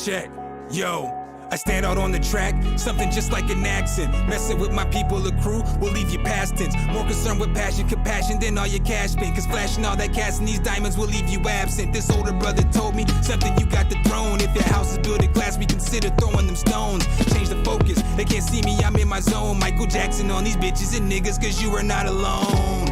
Check, yo. I stand out on the track, something just like an accent. Messing with my people, the crew, will leave you past tense. More concerned with passion, compassion than all your cash spent. Cause flashing all that cash and these diamonds will leave you absent. This older brother told me something you got to throne. If your house is built of glass, we consider throwing them stones. Change the focus, they can't see me, I'm in my zone. Michael Jackson on these bitches and niggas, cause you are not alone.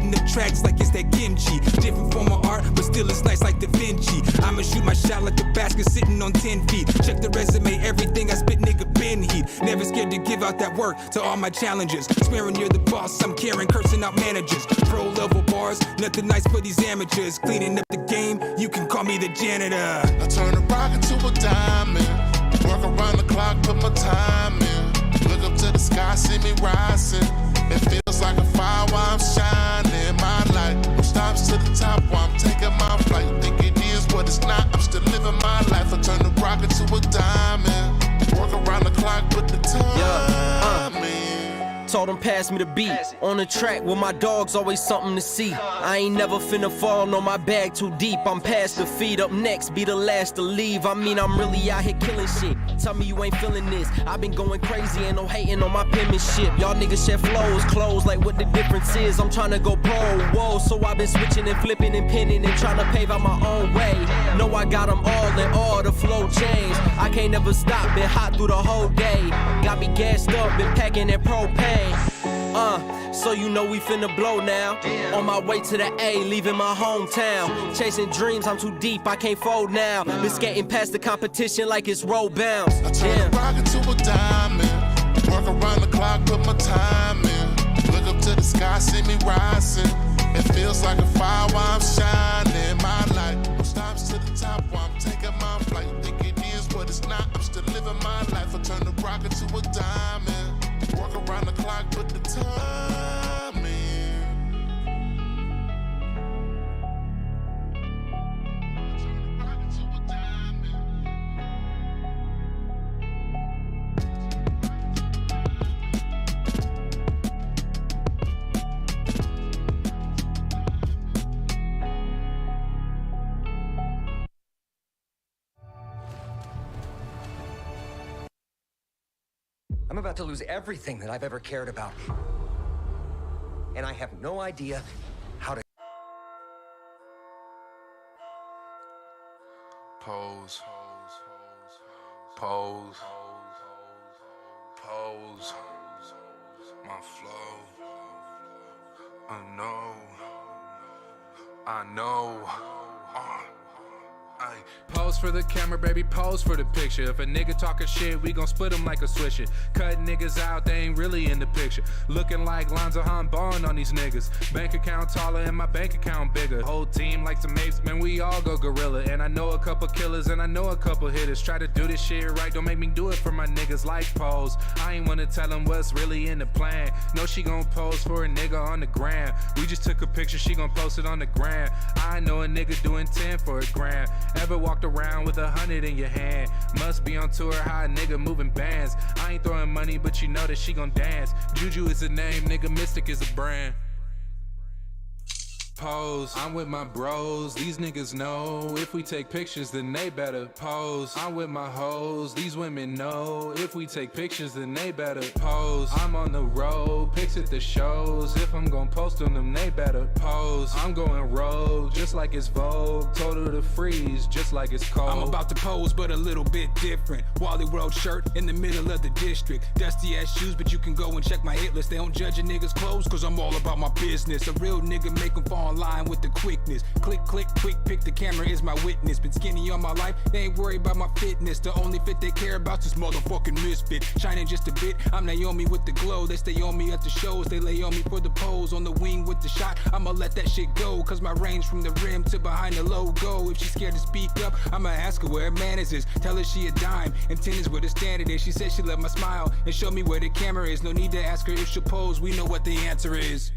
The tracks like it's that kimchi. Different form of art, but still it's nice like Da Vinci. I'ma shoot my shot like a basket sitting on 10 feet. Check the resume, everything I spit, nigga, been heat. Never scared to give out that work to all my challenges. Swearing you're the boss, I'm caring, cursing out managers. Pro level bars, nothing nice for these amateurs. Cleaning up the game, you can call me the janitor. I turn a rock into a diamond. Work around the clock, put my time in. Look up to the sky, see me rising. It feels like a fire while I'm shining. My light from stops to the top while I'm taking my flight. Think it is what it's not, I'm still living my life. I turn the rock into a diamond. Work around the clock, put the time in. Told them pass me the beat. On the track with my dogs, always something to see. I ain't never finna fall, no my bag too deep. I'm past the feet, up next, be the last to leave. I mean I'm really out here killing shit. Tell me you ain't feeling this. I've been going crazy, ain't no hating on my penmanship. Y'all niggas share flows, clothes, like what the difference is. I'm trying to go pro, whoa. So I've been switching and flipping and pinning and trying to pave out my own way. Know I got them all in all, the flow changed. I can't never stop, been hot through the whole day. Got me gassed up, been packing that propane. So you know we finna blow now. On my way to the A, leaving my hometown. Chasing dreams, I'm too deep, I can't fold now. Been skating past the competition like it's road bounce. I turn the rock into a diamond. Work around the clock, put my time in. Look up to the sky, see me rising. It feels like a fire while I'm shining. My light from stops to the top while I'm taking my flight. Think it is what it's not, I'm still living my life. I turn the rock into a diamond. Work around the clock, put the time in. I'm about to lose everything that I've ever cared about. And I have no idea how to... Pose. Pose. Pose. My flow. I know. Ay. Pose for the camera, baby, pose for the picture. If a nigga talking shit, we gon' split him like a swisher. Cut niggas out, they ain't really in the picture. Looking like Lonzo Bond on these niggas. Bank account taller and my bank account bigger. Whole team like some apes, man, we all go gorilla. And I know a couple killers and I know a couple hitters. Try to do this shit right, don't make me do it for my niggas like Pose. I ain't wanna tell them what's really in the plan. No, she gon' pose for a nigga on the gram. We just took a picture, she gon' post it on the gram. I know a nigga doing 10 for a gram. Ever walked around with 100 in your hand? Must be on tour, how a nigga moving bands. I ain't throwing money, but you know that she gon' dance. Juju is a name, nigga, Mystic is a brand. Pose, I'm with my bros, these niggas know. If we take pictures, then they better pose. I'm with my hoes, these women know. If we take pictures, then they better pose. I'm on the road, pics at the shows. If I'm gon' post on them, they better pose. I'm going rogue, just like it's Vogue. Told her to freeze, just like it's cold. I'm about to pose, but a little bit different. Wally World shirt in the middle of the district. Dusty ass shoes, but you can go and check my hit list. They don't judge a nigga's clothes, cause I'm all about my business. A real nigga make them fall in line with the quickness. Click, click, quick pick, the camera is my witness. Been skinny all my life, they ain't worried about my fitness. The only fit they care about is motherfucking misfit. Shining just a bit, I'm Naomi with the glow. They stay on me at the shows, they lay on me for the pose. On the wing with the shot, I'ma let that shit go. Cause my range from the rim to behind the logo. If she's scared to speak up, I'ma ask her where her manners is. Tell her she a dime, and 10 is where the standard is. She said she love my smile, and show me where the camera is. No need to ask her if she'll pose, we know what the answer is.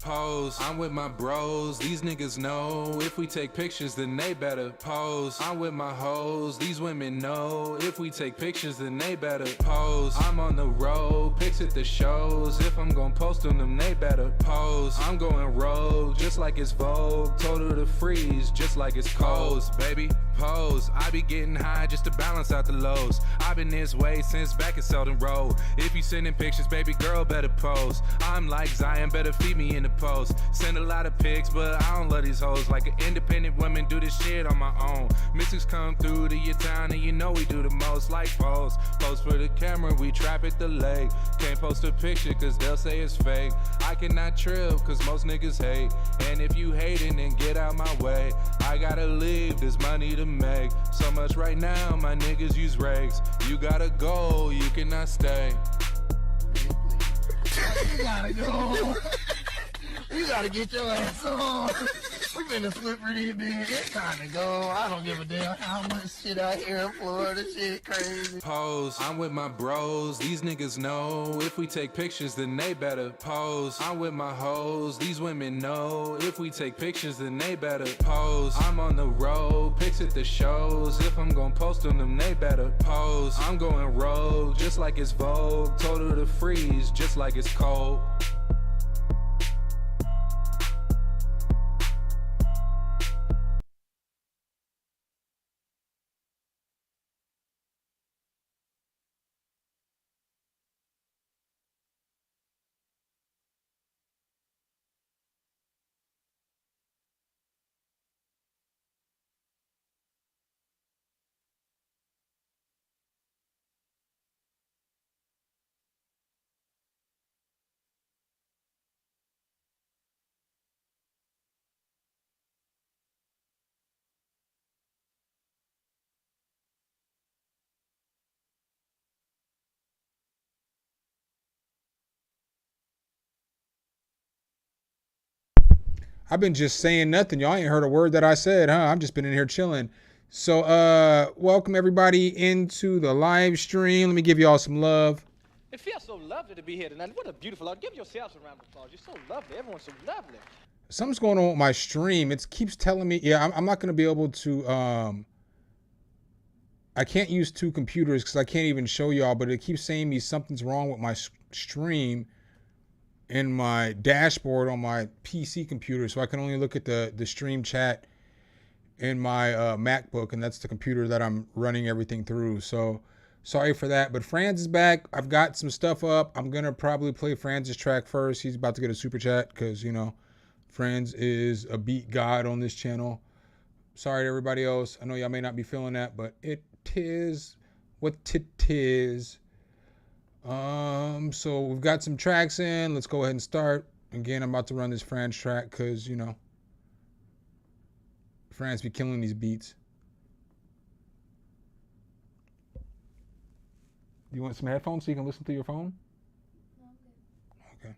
Pose, I'm with my bros, these niggas know. If we take pictures, then they better pose. I'm with my hoes, these women know. If we take pictures, then they better pose. I'm on the road, pics at the shows. If I'm gon' post on them, they better pose. I'm going rogue, just like it's Vogue. Told her to freeze, just like it's cold, baby. Pose, I be getting high just to balance out the lows. I've been this way since back in Selden Road. If you sending pictures, baby girl, better pose. I'm like Zion, better feed me in the post. Send a lot of pics, but I don't love these hoes. Like an independent woman, do this shit on my own. Mystics come through to your town and you know we do the most. Like pose, pose for the camera, we trap at the lake. Can't post a picture cause they'll say it's fake. I cannot trip cause most niggas hate. And if you hating, then get out my way. I gotta leave, there's money to make. So much right now, my niggas use rakes. You gotta go, you cannot stay. You gotta go. You gotta get your ass on. We finna flip for these bitch. It's time to go. I don't give a damn how much shit out here in Florida. Shit crazy. Pose, I'm with my bros. These niggas know if we take pictures, then they better pose. I'm with my hoes. These women know if we take pictures, then they better pose. I'm on the road, pics at the shows. If I'm gonna post them they better pose. I'm going rogue, just like it's Vogue. Told her to freeze, just like it's cold. I've been just saying nothing. Y'all ain't heard a word that I said, huh? I've just been in here chilling. So, welcome everybody into the live stream. Let me give y'all some love. It feels so lovely to be here tonight. What a beautiful art. Give yourselves a round of applause. You're so lovely. Everyone's so lovely. Something's going on with my stream. It keeps telling me, yeah, I'm not going to be able to, I can't use two computers because I can't even show y'all, but it keeps saying me something's wrong with my stream in my dashboard on my PC computer, so I can only look at the stream chat in my MacBook, and that's the computer that I'm running everything through. So sorry for that, but Franz is back. I've got some stuff up. I'm gonna probably play Franz's track first. He's about to get a super chat because, you know, Franz is a beat god on this channel. Sorry to everybody else. I know y'all may not be feeling that, but it is what it is. So we've got some tracks in. Let's go ahead and start. Again, I'm about to run this Franz track because, you know, Franz be killing these beats. You want some headphones so you can listen through your phone? Okay.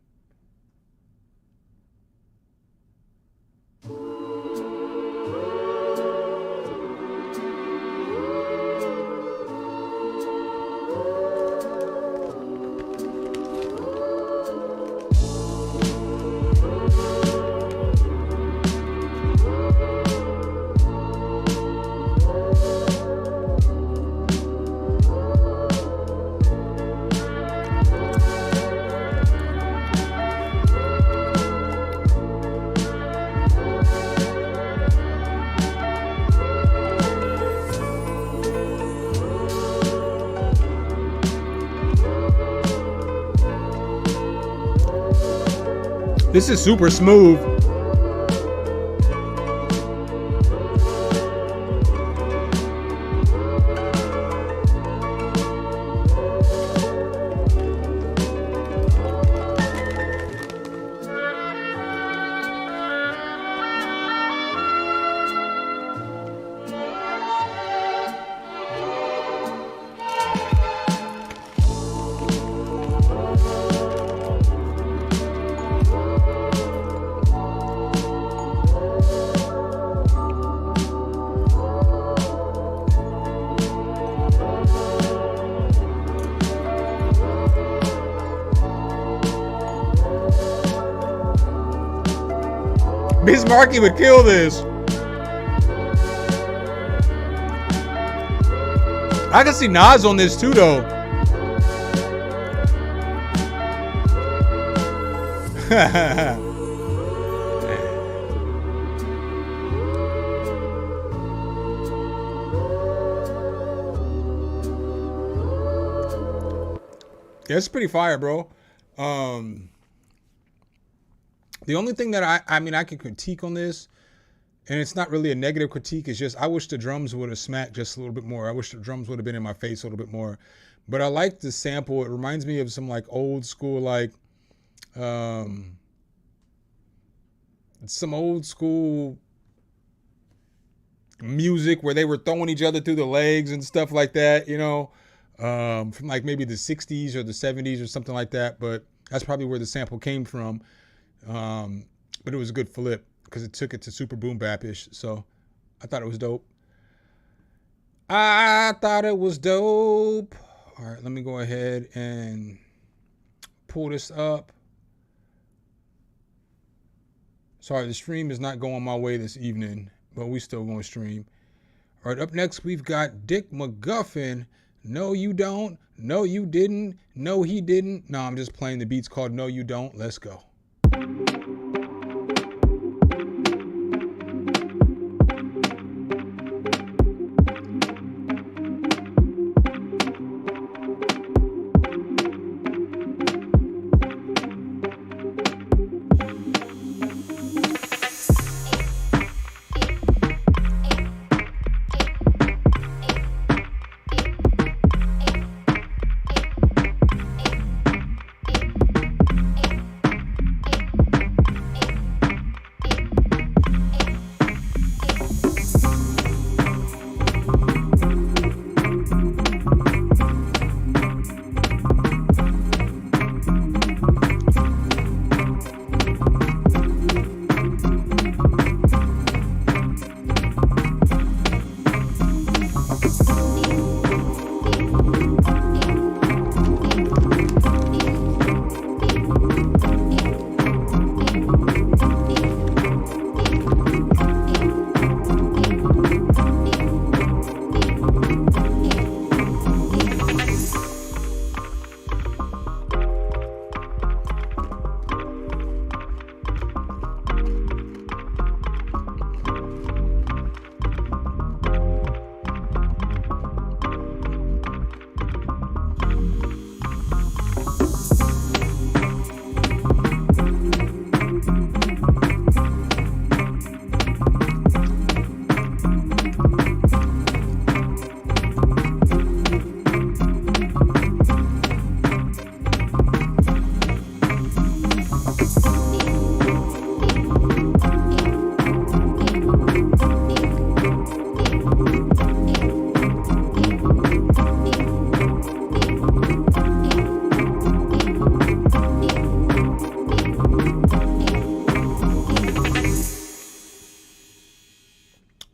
This is super smooth. Bismarcky would kill this. I can see Nas on this too, though. Yeah, it's pretty fire, bro. The only thing that I mean, I can critique on this, and it's not really a negative critique, it's just I wish the drums would have smacked just a little bit more. I wish the drums would have been in my face a little bit more. But I like the sample. It reminds me of some like old school, like some old school music where they were throwing each other through the legs and stuff like that, you know, from like maybe the 60s or the 70s or something like that. But that's probably where the sample came from. But it was a good flip because it took it to super boom bap-ish. So I thought it was dope. I thought it was dope. All right, let me go ahead and pull this up. Sorry, the stream is not going my way this evening, but we still going to stream. All right, up next, we've got Dick McGuffin. No, you don't. No, you didn't. No, he didn't. No, I'm just playing the beats called No, You Don't. Let's go.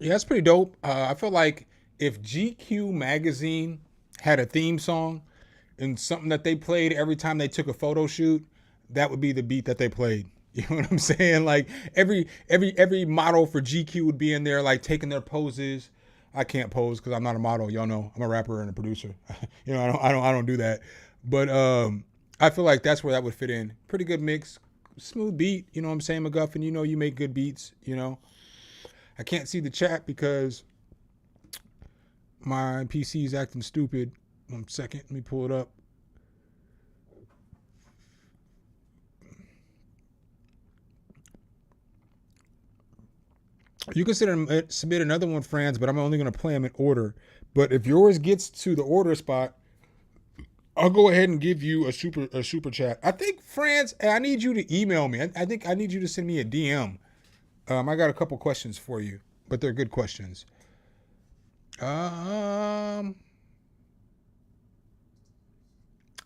Yeah, that's pretty dope. I feel like if GQ magazine had a theme song and something that they played every time they took a photo shoot, that would be the beat that they played. You know what I'm saying? Like every model for GQ would be in there, like taking their poses. I can't pose because I'm not a model. Y'all know I'm a rapper and a producer. You know, I don't do that. But I feel like that's where that would fit in. Pretty good mix, smooth beat. You know what I'm saying, McGuffin? You know you make good beats. You know. I can't see the chat because my PC is acting stupid. 1 second, let me pull it up. You can submit another one, Franz, but I'm only going to play them in order. But if yours gets to the order spot, I'll go ahead and give you a super chat. I think, Franz, I need you to email me. I think I need you to send me a DM. I got a couple questions for you, but they're good questions.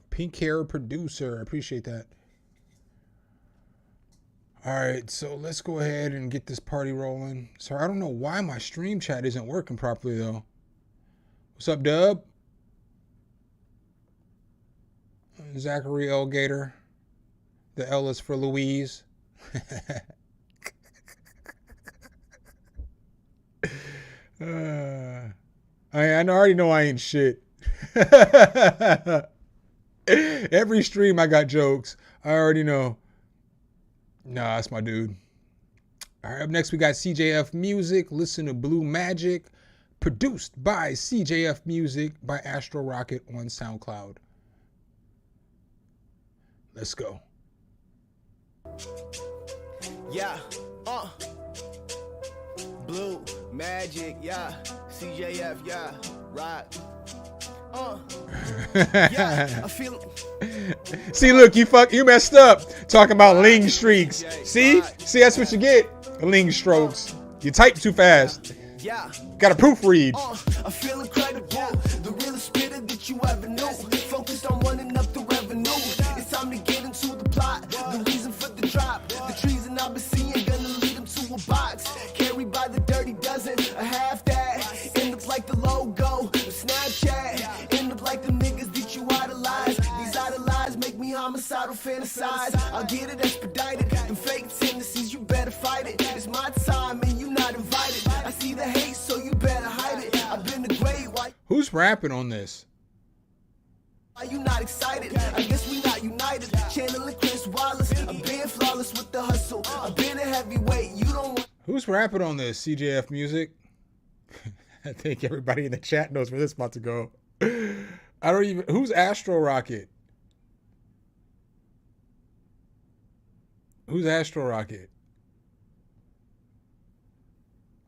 Pink hair producer, I appreciate that. All right, so let's go ahead and get this party rolling. So I don't know why my stream chat isn't working properly though. What's up, Dub? Zachary L. Gator. The L is for Louise. I already know I ain't shit. Every stream I got jokes. I already know. Nah, that's my dude. All right, up next we got CJF Music. Listen to Blue Magic. Produced by CJF Music by Astro Rocket on SoundCloud. Let's go. Yeah, Blue, Magic, yeah. CJF, yeah. Rock. Yeah, I feel. See, look, you messed up talking about ling streaks. See, that's what you get. Ling strokes. You type too fast. Yeah. Got to proofread. I feel incredible. The realest spitter that you ever knew. Focused on running up the revenue. It's time to get into the plot. The reason for the drop. The treason I've been seeing gonna lead them to a box. Carried by the dirty dozen. A half that. It looks like the logo. Snapchat. It looks like the niggas that you idolize. These idolize make me homicidal fantasize. I'll get it expedited. Them fake tendencies, you better fight it. It's my time and you not invited. I see the hate, so you better hide it. I've been the great. Why? Who's rapping on this? Why you not excited? I guess we not united. Channeling Chris Wallace. I've been flawless with the hustle. I've been a heavyweight. You don't want. Who's rapping on this? CJF Music? I think everybody in the chat knows where this is about to go. I don't even. Who's Astro Rocket? Who's Astro Rocket?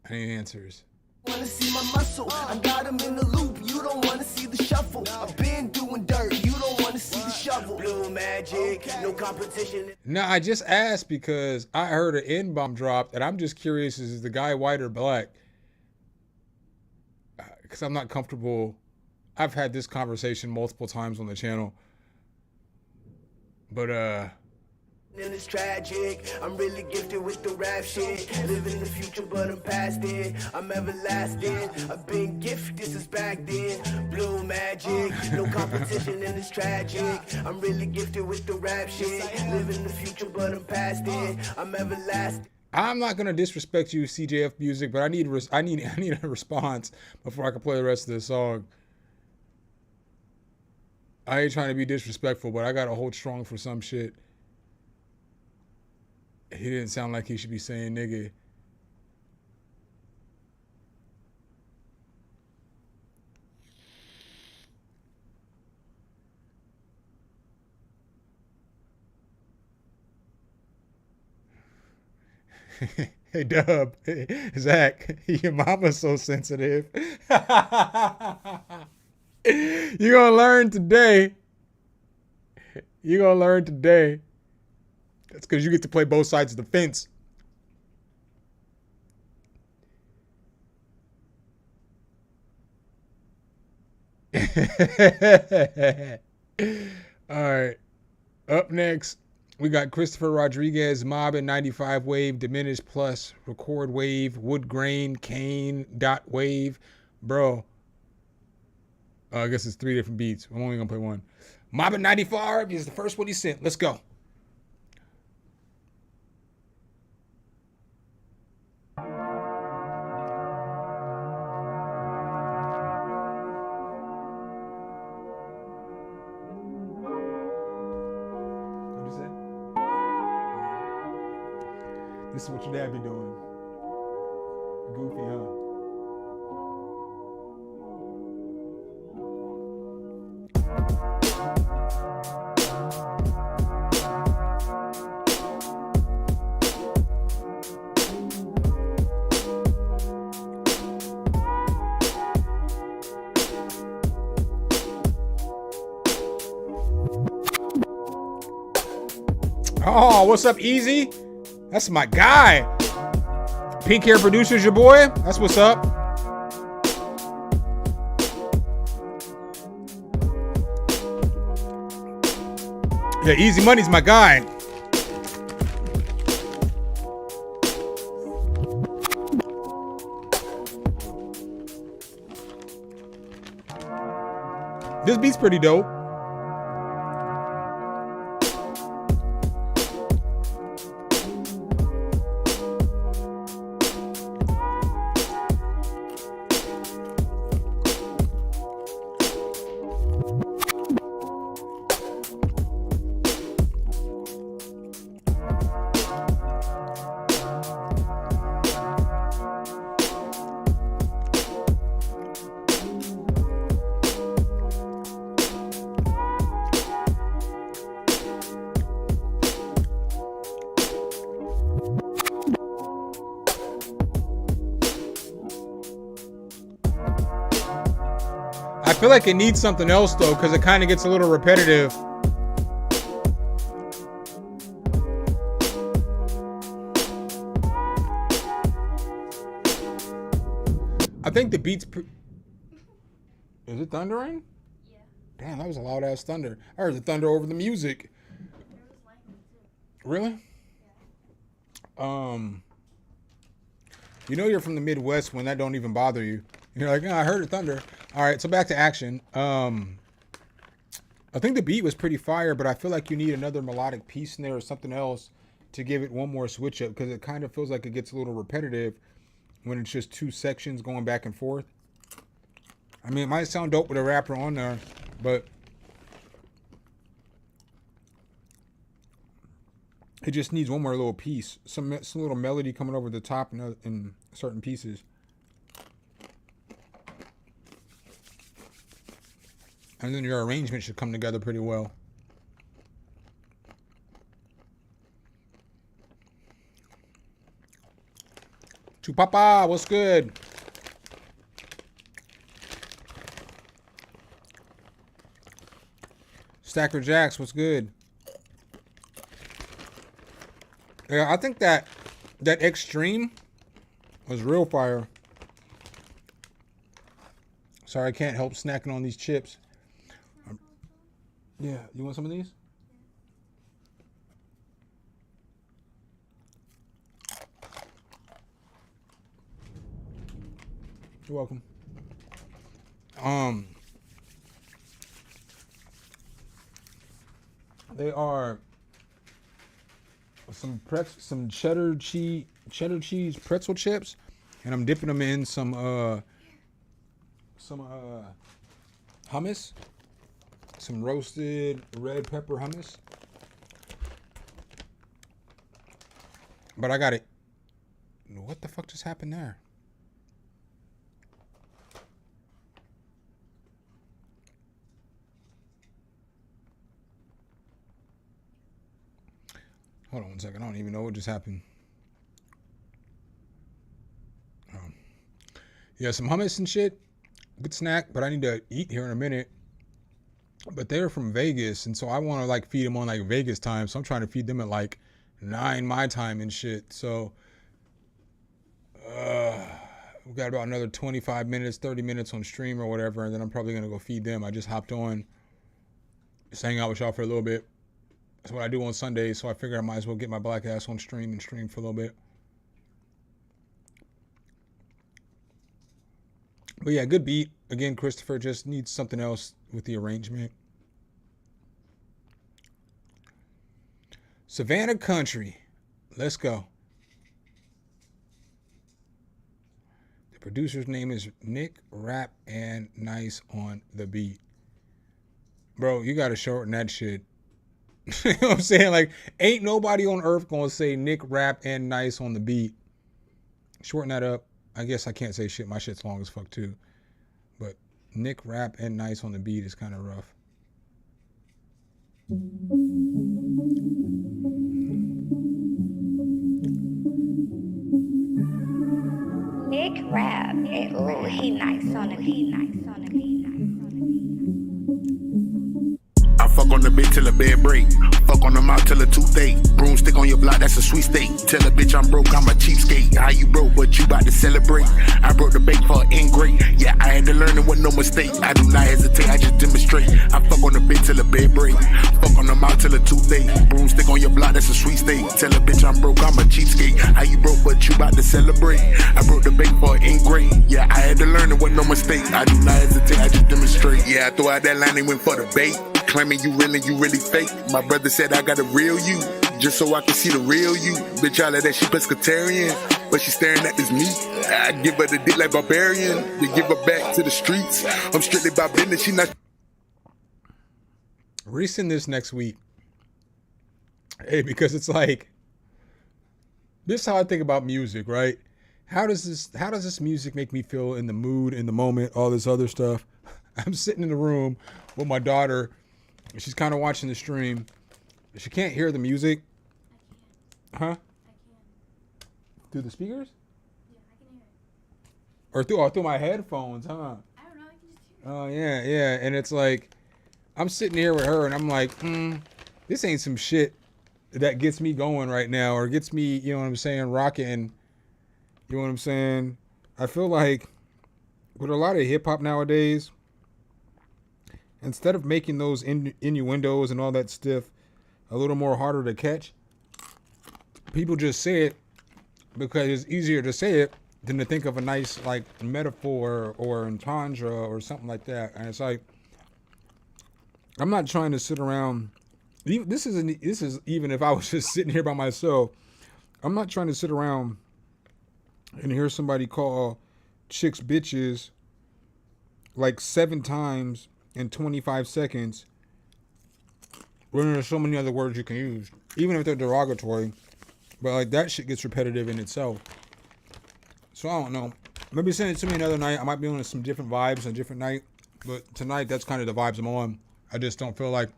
I need answers. Want to see my muscle? I got him in the loop. You don't want to see the shuffle. I've been doing dirt. You don't want to see the shovel. Blue Magic, no competition. No, I just asked because I heard an N-bomb dropped, and I'm just curious: is the guy white or black? Because I'm not comfortable. I've had this conversation multiple times on the channel, but And it's tragic. I'm really gifted with the rap shit. Living the future, but I'm past it. I'm everlasting. I've been gifted since back then. Blue Magic, no competition, and it's tragic. I'm really gifted with the rap shit. Living the future, but I'm past it. I'm everlasting. I'm not gonna disrespect you, CJF Music, but I need a response before I can play the rest of this song. I ain't trying to be disrespectful, but I gotta hold strong for some shit. He didn't sound like he should be saying nigga. Hey, Dub. Hey, Zach, your mama's so sensitive. You're going to learn today. You're going to learn today. That's because you get to play both sides of the fence. All right. Up next, we got Christopher Rodriguez, Mob and 95 Wave, Diminish Plus, Record Wave, Wood Grain, Kane, Dot Wave. Bro. I guess it's 3 different beats. I'm only going to play one. Mob and 95 is the first one he sent. Let's go. This is what your dad be doing. Goofy, huh? Oh, what's up, Easy? That's my guy. Pink Hair Producers, your boy. That's what's up. Yeah, Easy Money's my guy. This beat's pretty dope. feel like it needs something else though, because it kind of gets a little repetitive. I think the beats. Is it thundering? Yeah. Damn, that was a loud ass thunder. I heard the thunder over the music. Really? Yeah. You know you're from the Midwest when that don't even bother you. You're like, I heard the thunder. All right, so back to action. I think the beat was pretty fire, but I feel like you need another melodic piece in there or something else to give it one more switch up, because it kind of feels like it gets a little repetitive when it's just two sections going back and forth. I mean, it might sound dope with a rapper on there, but it just needs one more little piece. Some little melody coming over the top in certain pieces. And then your arrangement should come together pretty well. Chupapa, what's good? Stacker Jacks, what's good? Yeah, I think that Extreme was real fire. Sorry, I can't help snacking on these chips. Yeah, you want some of these? You're welcome. They are some cheddar cheese pretzel chips, and I'm dipping them in some hummus, some roasted red pepper hummus. But I got it. What the fuck just happened there? Hold on one second. I don't even know what just happened. Yeah, some hummus and shit. Good snack, but I need to eat here in a minute. But they're from Vegas, and so I want to like feed them on like Vegas time. So I'm trying to feed them at like 9 my time and shit. So we've got about another 25 minutes, 30 minutes on stream or whatever, and then I'm probably gonna go feed them. I just hopped on, just hang out with y'all for a little bit. That's what I do on Sundays, so I figured I might as well get my black ass on stream and stream for a little bit. But yeah, good beat. Again, Christopher just needs something else with the arrangement. Savannah Country. Let's go. The producer's name is Nick Rap and Nice on the beat. Bro, you got to shorten that shit. You know what I'm saying? Like, ain't nobody on earth gonna say Nick Rap and Nice on the beat. Shorten that up. I guess I can't say shit. My shit's long as fuck too. But Nick Rap and Nice on the beat is kind of rough. Nick Rap. Ooh, he nice on the beat. Nice on the beat. I fuck on the bitch till the bed break. Fuck on the mouth till the toothache. Broomstick on your block, that's a sweet state. Tell a bitch I'm broke, I'm a cheapskate. How you broke, but you bout to celebrate? I broke the bank for an ingrate. Yeah, I had to learn it was no mistake. I do not hesitate, I just demonstrate. I fuck on the bitch till the bed break. Fuck on the mouth till the toothache. Broomstick on your block, that's a sweet state. Tell a bitch I'm broke, I'm a cheapskate. How you broke, but you bout to celebrate? I broke the bank for an ingrate. Yeah, I had to learn it was no mistake. I do not hesitate, I just demonstrate. Yeah, I throw out that line, they went for the bait. Claiming you really fake. My brother said I gotta reel you, just so I can see the real you. Bitch, all of that, she pescatarian, but she staring at this meat. I give her the dick like barbarian, to give her back to the streets. I'm strictly about business, she not. Resend this next week. Hey, because it's like, this is how I think about music, right? How does this music make me feel in the mood, in the moment, all this other stuff? I'm sitting in the room with my daughter. She's kind of watching the stream. She can't hear the music. Huh? I can. Through the speakers? Yeah, I can hear it. Or through my headphones, huh? I don't know, I can just Oh yeah, yeah. And it's like I'm sitting here with her and I'm like, this ain't some shit that gets me going right now or gets me, you know what I'm saying, rocking. You know what I'm saying? I feel like with a lot of hip hop nowadays, instead of making those innuendos and all that stuff a little more harder to catch, people just say it because it's easier to say it than to think of a nice like metaphor or entendre or something like that. And it's like, I'm not trying to sit around. This is even if I was just sitting here by myself. I'm not trying to sit around and hear somebody call chicks bitches like 7 times in 25 seconds when there's so many other words you can use, even if they're derogatory. But like that shit gets repetitive in itself. So I don't know. Maybe send it to me another night. I might be on some different vibes on a different night. But tonight, that's kind of the vibes I'm on. I just don't feel like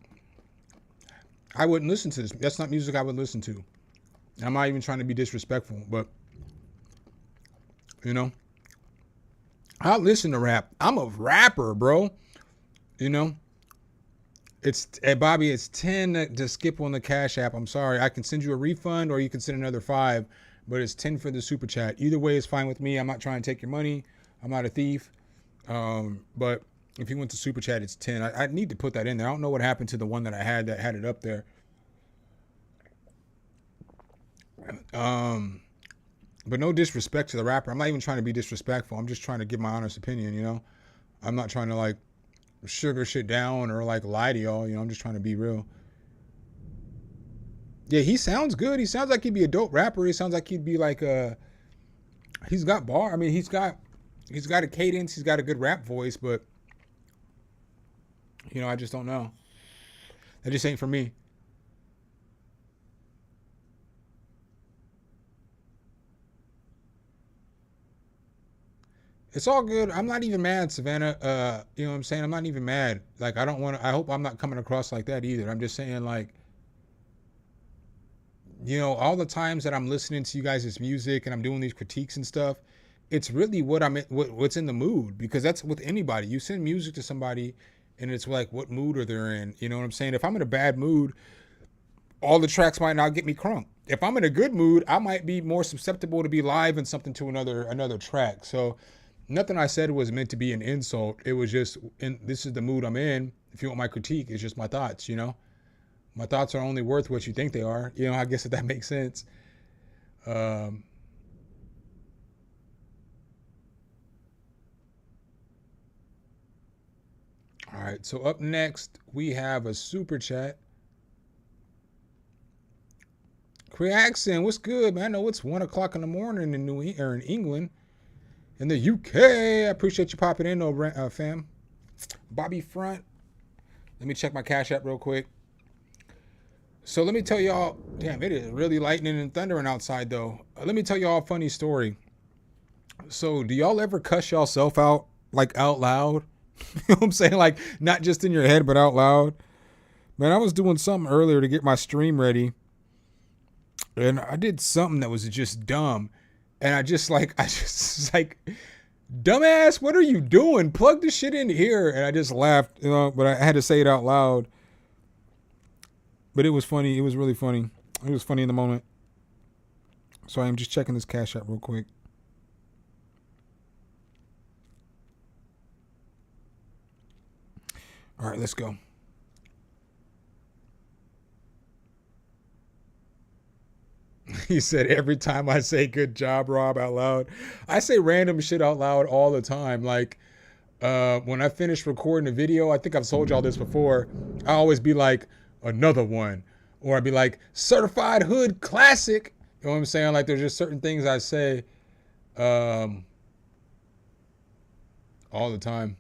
I wouldn't listen to this. That's not music I would listen to. I'm not even trying to be disrespectful, but you know, I listen to rap. I'm a rapper, bro. You know, it's hey, Bobby. It's 10 to skip on the Cash App. I'm sorry. I can send you a refund, or you can send another 5, but it's 10 for the super chat. Either way is fine with me. I'm not trying to take your money. I'm not a thief. But if you went to super chat, it's 10. I need to put that in there. I don't know what happened to the one that I had that had it up there. But no disrespect to the rapper. I'm not even trying to be disrespectful. I'm just trying to give my honest opinion, you know? I'm not trying to like sugar shit down or like lie to y'all, you know? I'm just trying to be real. Yeah, he sounds good. He sounds like he'd be a dope rapper. He sounds like he'd be like he's got bar. I mean, he's got a cadence. He's got a good rap voice, but you know, I just don't know. That just ain't for me. It's all good. I'm not even mad, Savannah. You know what I'm saying? I'm not even mad. Like, I hope I'm not coming across like that either. I'm just saying, like, you know, all the times that I'm listening to you guys' music and I'm doing these critiques and stuff, it's really what's in the mood, because that's with anybody. You send music to somebody and it's like, what mood are they in? You know what I'm saying? If I'm in a bad mood, all the tracks might not get me crunk. If I'm in a good mood, I might be more susceptible to be live and something to another track. So nothing I said was meant to be an insult. It was just, this is the mood I'm in. If you want my critique, it's just my thoughts, you know? My thoughts are only worth what you think they are. You know, I guess if that makes sense. All right, so up next, we have a super chat. Creaxon, what's good, man? I know it's 1 o'clock in the morning in England. In the UK, I appreciate you popping in, though, fam. Bobby Front. Let me check my Cash App real quick. So let me tell y'all, damn, it is really lightning and thundering outside, though. Let me tell y'all a funny story. So do y'all ever cuss y'allself out, like out loud? You know what I'm saying? Like, not just in your head, but out loud. Man, I was doing something earlier to get my stream ready. And I did something that was just dumb. And I just like, dumbass, what are you doing? Plug the shit in here. And I just laughed, you know, but I had to say it out loud. But it was funny. It was really funny. It was funny in the moment. So I'm just checking this Cash App real quick. All right, let's go. He said, every time I say good job, Rob, out loud. I say random shit out loud all the time. Like, when I finish recording a video, I think I've told y'all this before, I always be like, another one. Or I'd be like, certified hood classic. You know what I'm saying? Like, there's just certain things I say all the time.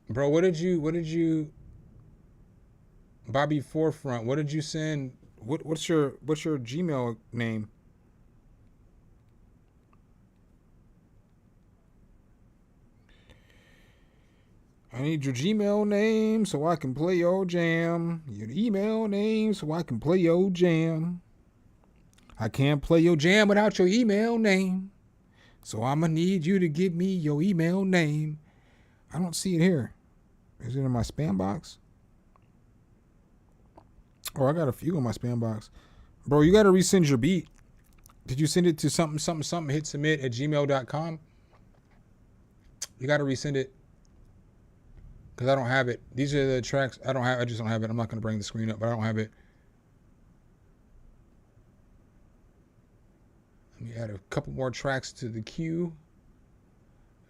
Bro, what did you Bobby Forefront, what did you send? What's your Gmail name? I need your Gmail name so I can play your jam. Your email name so I can play your jam. I can't play your jam without your email name. So I'm gonna need you to give me your email name. I don't see it here. Is it in my spam box? Oh, I got a few in my spam box. Bro, you gotta resend your beat. Did you send it to something hit submit at gmail.com? You gotta resend it. Because I don't have it. These are the tracks I just don't have it. I'm not gonna bring the screen up, but I don't have it. Let me add a couple more tracks to the queue.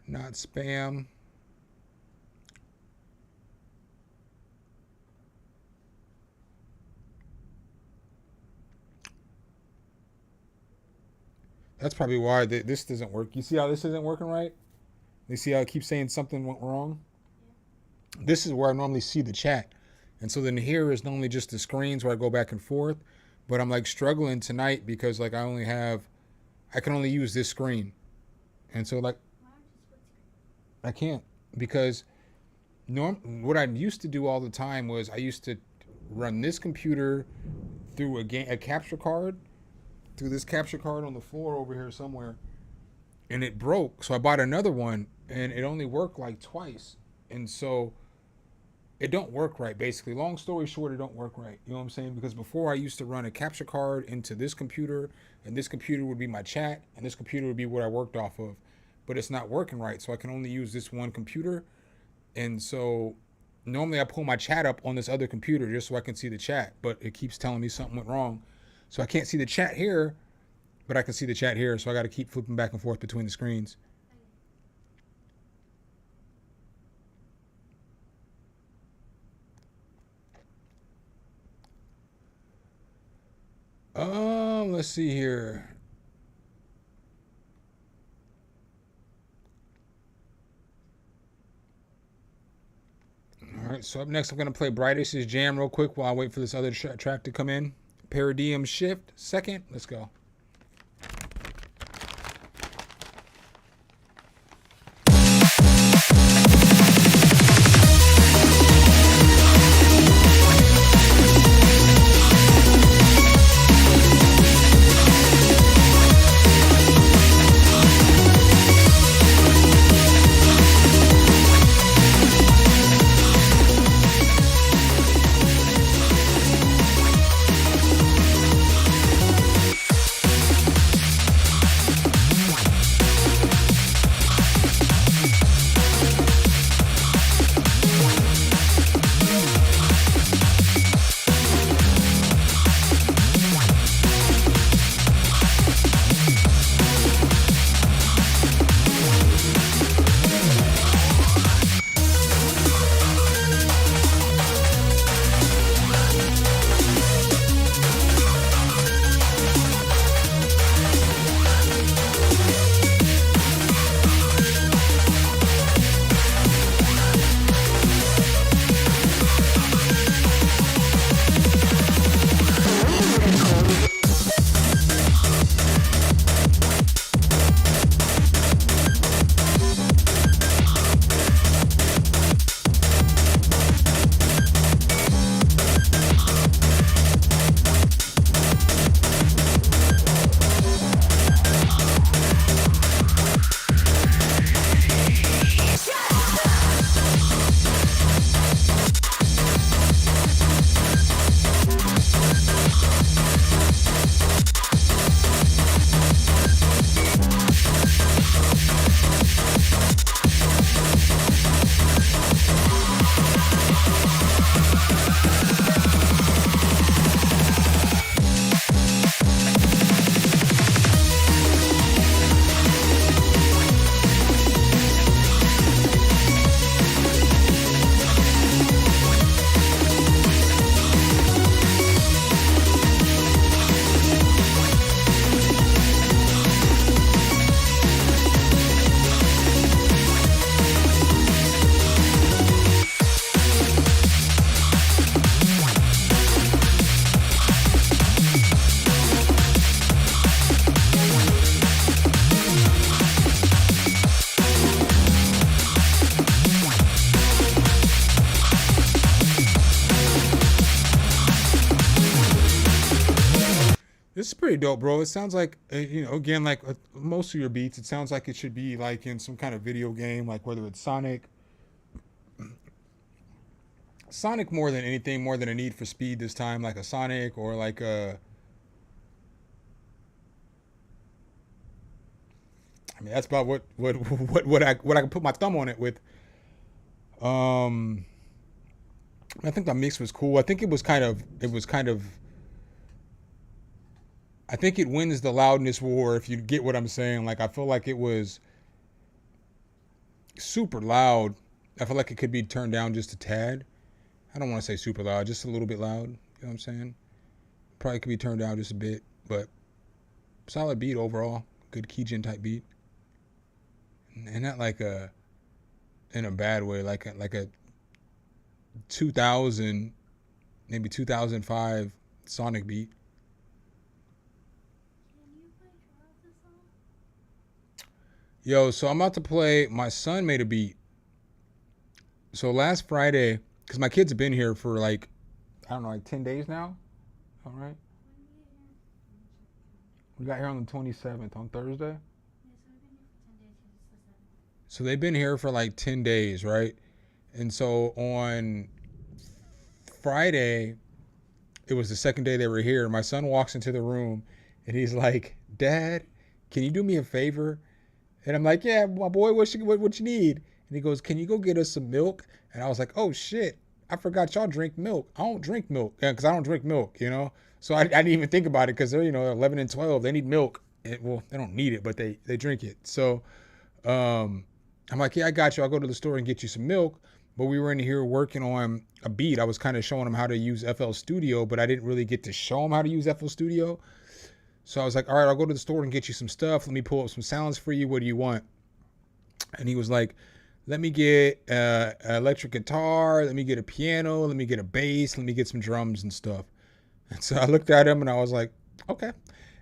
Not spam. That's probably why this doesn't work. You see how this isn't working right? You see how I keep saying something went wrong? This is where I normally see the chat. And so then here is normally just the screens where I go back and forth. But I'm like struggling tonight because like I can only use this screen. And so like, I can't because what I used to do all the time was I used to run this computer through a capture card, through this capture card on the floor over here somewhere. And it broke. So I bought another one and it only worked like twice. And so it don't work right, basically. Long story short, it don't work right. You know what I'm saying? Because before I used to run a capture card into this computer, and this computer would be my chat, and this computer would be what I worked off of. But it's not working right, so I can only use this one computer. And so normally I pull my chat up on this other computer just so I can see the chat, but it keeps telling me something went wrong. So I can't see the chat here, but I can see the chat here, so I got to keep flipping back and forth between the screens. Let's see here. All right, so up next, I'm going to play Brightest's Jam real quick while I wait for this other track to come in. Paradigm Shift, second. Let's go. This is pretty dope, bro. It sounds like, you know, again, like most of your beats, it sounds like it should be like in some kind of video game, like whether it's Sonic more than anything, more than a Need for Speed this time, like a Sonic or like a, I mean, that's about what I can put my thumb on it with. I think the mix was cool. I think it was kind of, I think it wins the loudness war, if you get what I'm saying. Like, I feel like it was super loud. I feel like it could be turned down just a tad. I don't want to say super loud, just a little bit loud. You know what I'm saying? Probably could be turned down just a bit, but solid beat overall. Good Keijin type beat. And not like a, in a bad way, like a 2000, maybe 2005 Sonic beat. Yo, so I'm about to play, my son made a beat. So last Friday, because my kids have been here for like, I don't know, like 10 days now. All right. We got here on the 27th, on Thursday. So they've been here for like 10 days, right? And so on Friday, it was the second day they were here. My son walks into the room and he's like, Dad, can you do me a favor? And I'm like, yeah, my boy, what you need? And he goes, can you go get us some milk? And I was like, oh shit, I forgot y'all drink milk. I don't drink milk because I don't drink milk, you know? So I didn't even think about it because they're, you know, 11 and 12. They need milk. Well, they don't need it, but they drink it. So I'm like, yeah, I got you. I'll go to the store and get you some milk. But we were in here working on a beat. I was kind of showing him how to use FL Studio, but I didn't really get to show him how to use FL Studio. So I was like, all right, I'll go to the store and get you some stuff. Let me pull up some sounds for you. What do you want? And he was like, let me get an electric guitar. Let me get a piano. Let me get a bass. Let me get some drums and stuff. And so I looked at him and I was like, okay.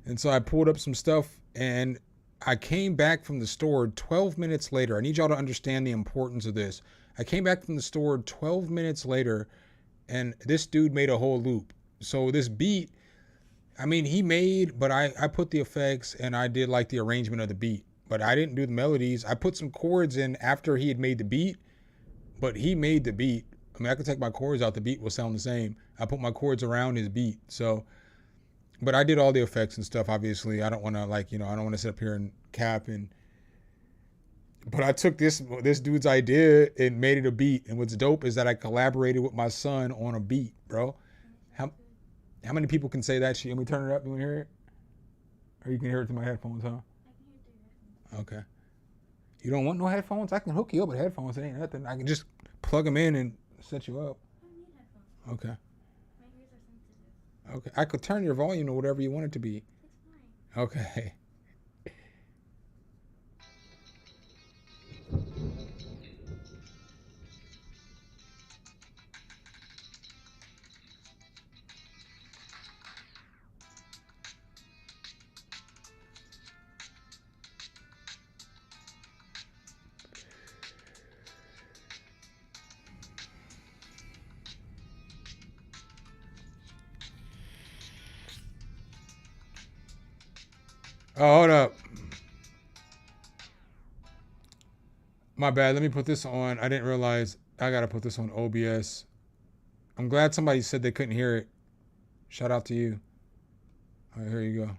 And so I pulled up some stuff and I came back from the store 12 minutes later. I need y'all to understand the importance of this. I came back from the store 12 minutes later and this dude made a whole loop. So this beat, I mean, he made, but I put the effects and I did like the arrangement of the beat, but I didn't do the melodies. I put some chords in after he had made the beat, but he made the beat. I mean, I could take my chords out, the beat will sound the same. I put my chords around his beat. So, but I did all the effects and stuff, obviously. I don't want to like, you know, I don't want to sit up here and cap but I took this dude's idea and made it a beat. And what's dope is that I collaborated with my son on a beat, bro. How many people can say that shit? Let me turn it up. You want to hear it? Or you can hear it through my headphones, huh? I can hear it through your headphones. Okay. You don't want no headphones? I can hook you up with headphones. It ain't nothing. I can just plug them in and set you up. I don't need headphones. Okay. My ears are sensitive. Okay. I could turn your volume to whatever you want it to be. It's fine. Okay. Oh, hold up. My bad. Let me put this on. I didn't realize I got to put this on OBS. I'm glad somebody said they couldn't hear it. Shout out to you. All right, here you go.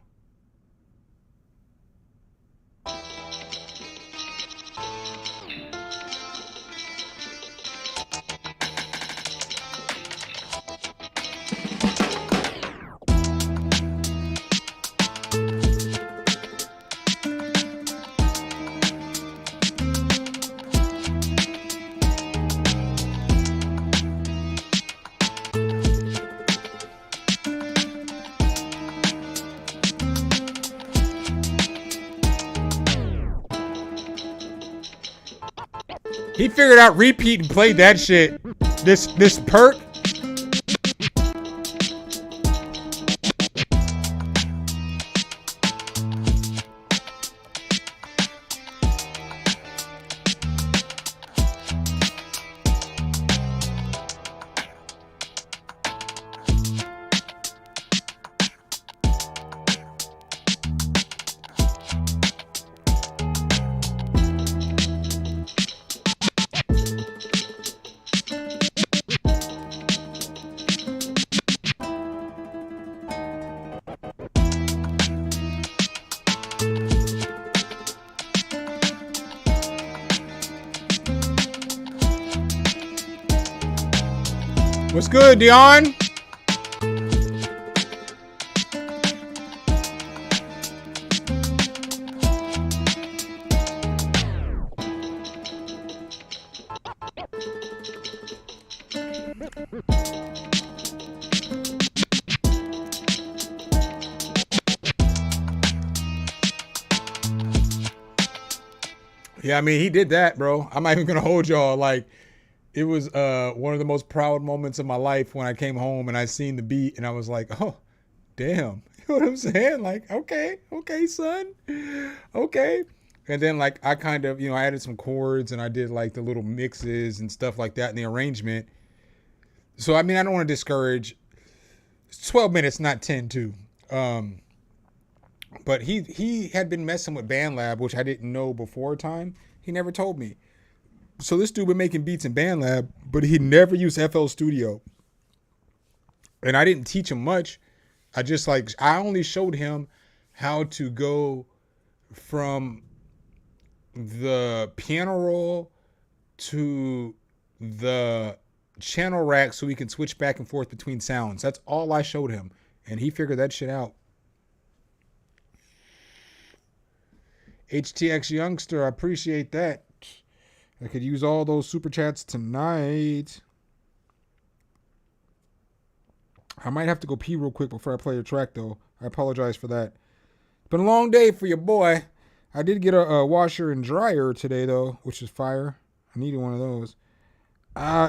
He figured out repeat and played that shit. This perk. What's good, Dion? Yeah, I mean, he did that, bro. I'm not even gonna hold y'all. Like, it was one of the most proud moments of my life when I came home and I seen the beat and I was like, oh, damn. You know what I'm saying? Like, okay, son. Okay. And then like I kind of, I added some chords and I did like the little mixes and stuff like that in the arrangement. So I mean, I don't want to discourage. It's 12 minutes, not 10 too. But he had been messing with BandLab, which I didn't know before time. He never told me. So this dude been making beats in BandLab, but he never used FL Studio. And I didn't teach him much. I only showed him how to go from the piano roll to the channel rack so we can switch back and forth between sounds. That's all I showed him. And he figured that shit out. HTX Youngster, I appreciate that. I could use all those super chats tonight. I might have to go pee real quick before I play a track, though. I apologize for that. Been a long day for your boy. I did get a washer and dryer today, though, which is fire. I needed one of those.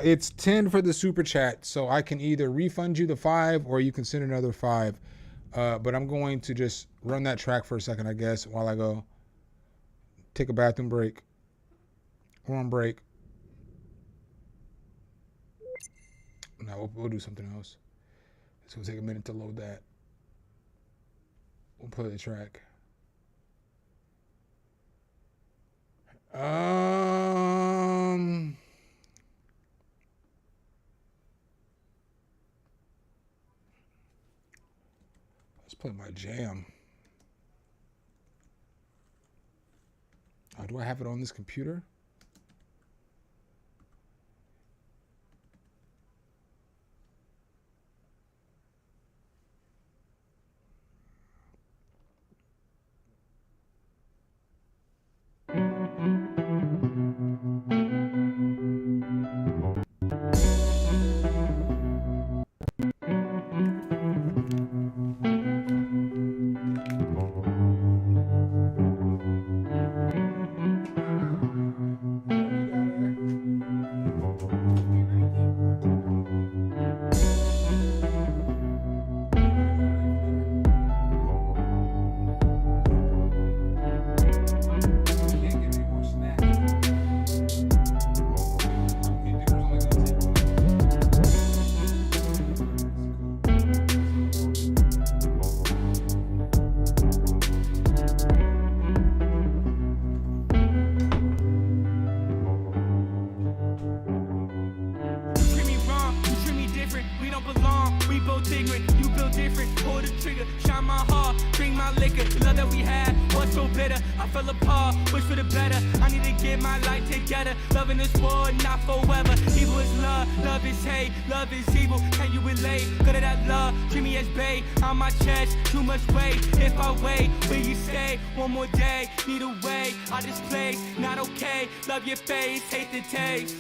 It's 10 for the super chat, so I can either refund you the 5 or you can send another 5. But I'm going to just run that track for a second, I guess, while I go take a bathroom break. We're on break. No, we'll do something else. It's going to take a minute to load that. We'll play the track. Let's play my jam. Do I have it on this computer?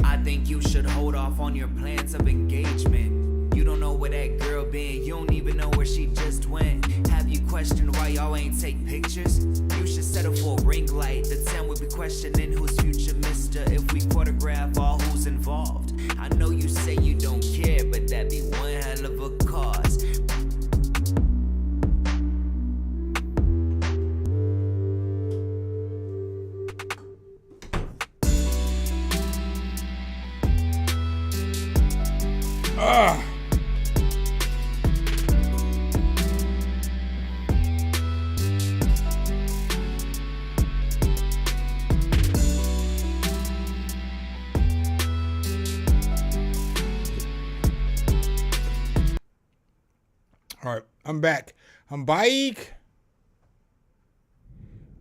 I think you should hold off on your plans of engagement. You don't know where that girl been, you don't even know where she just went. Have you questioned why y'all ain't take pictures? You should settle for a ring light. The 10 would be questioning who's future mister if we photograph all who's involved. I know you say you don't care, but that'd be one hell of a cause. All right, I'm back. I'm back.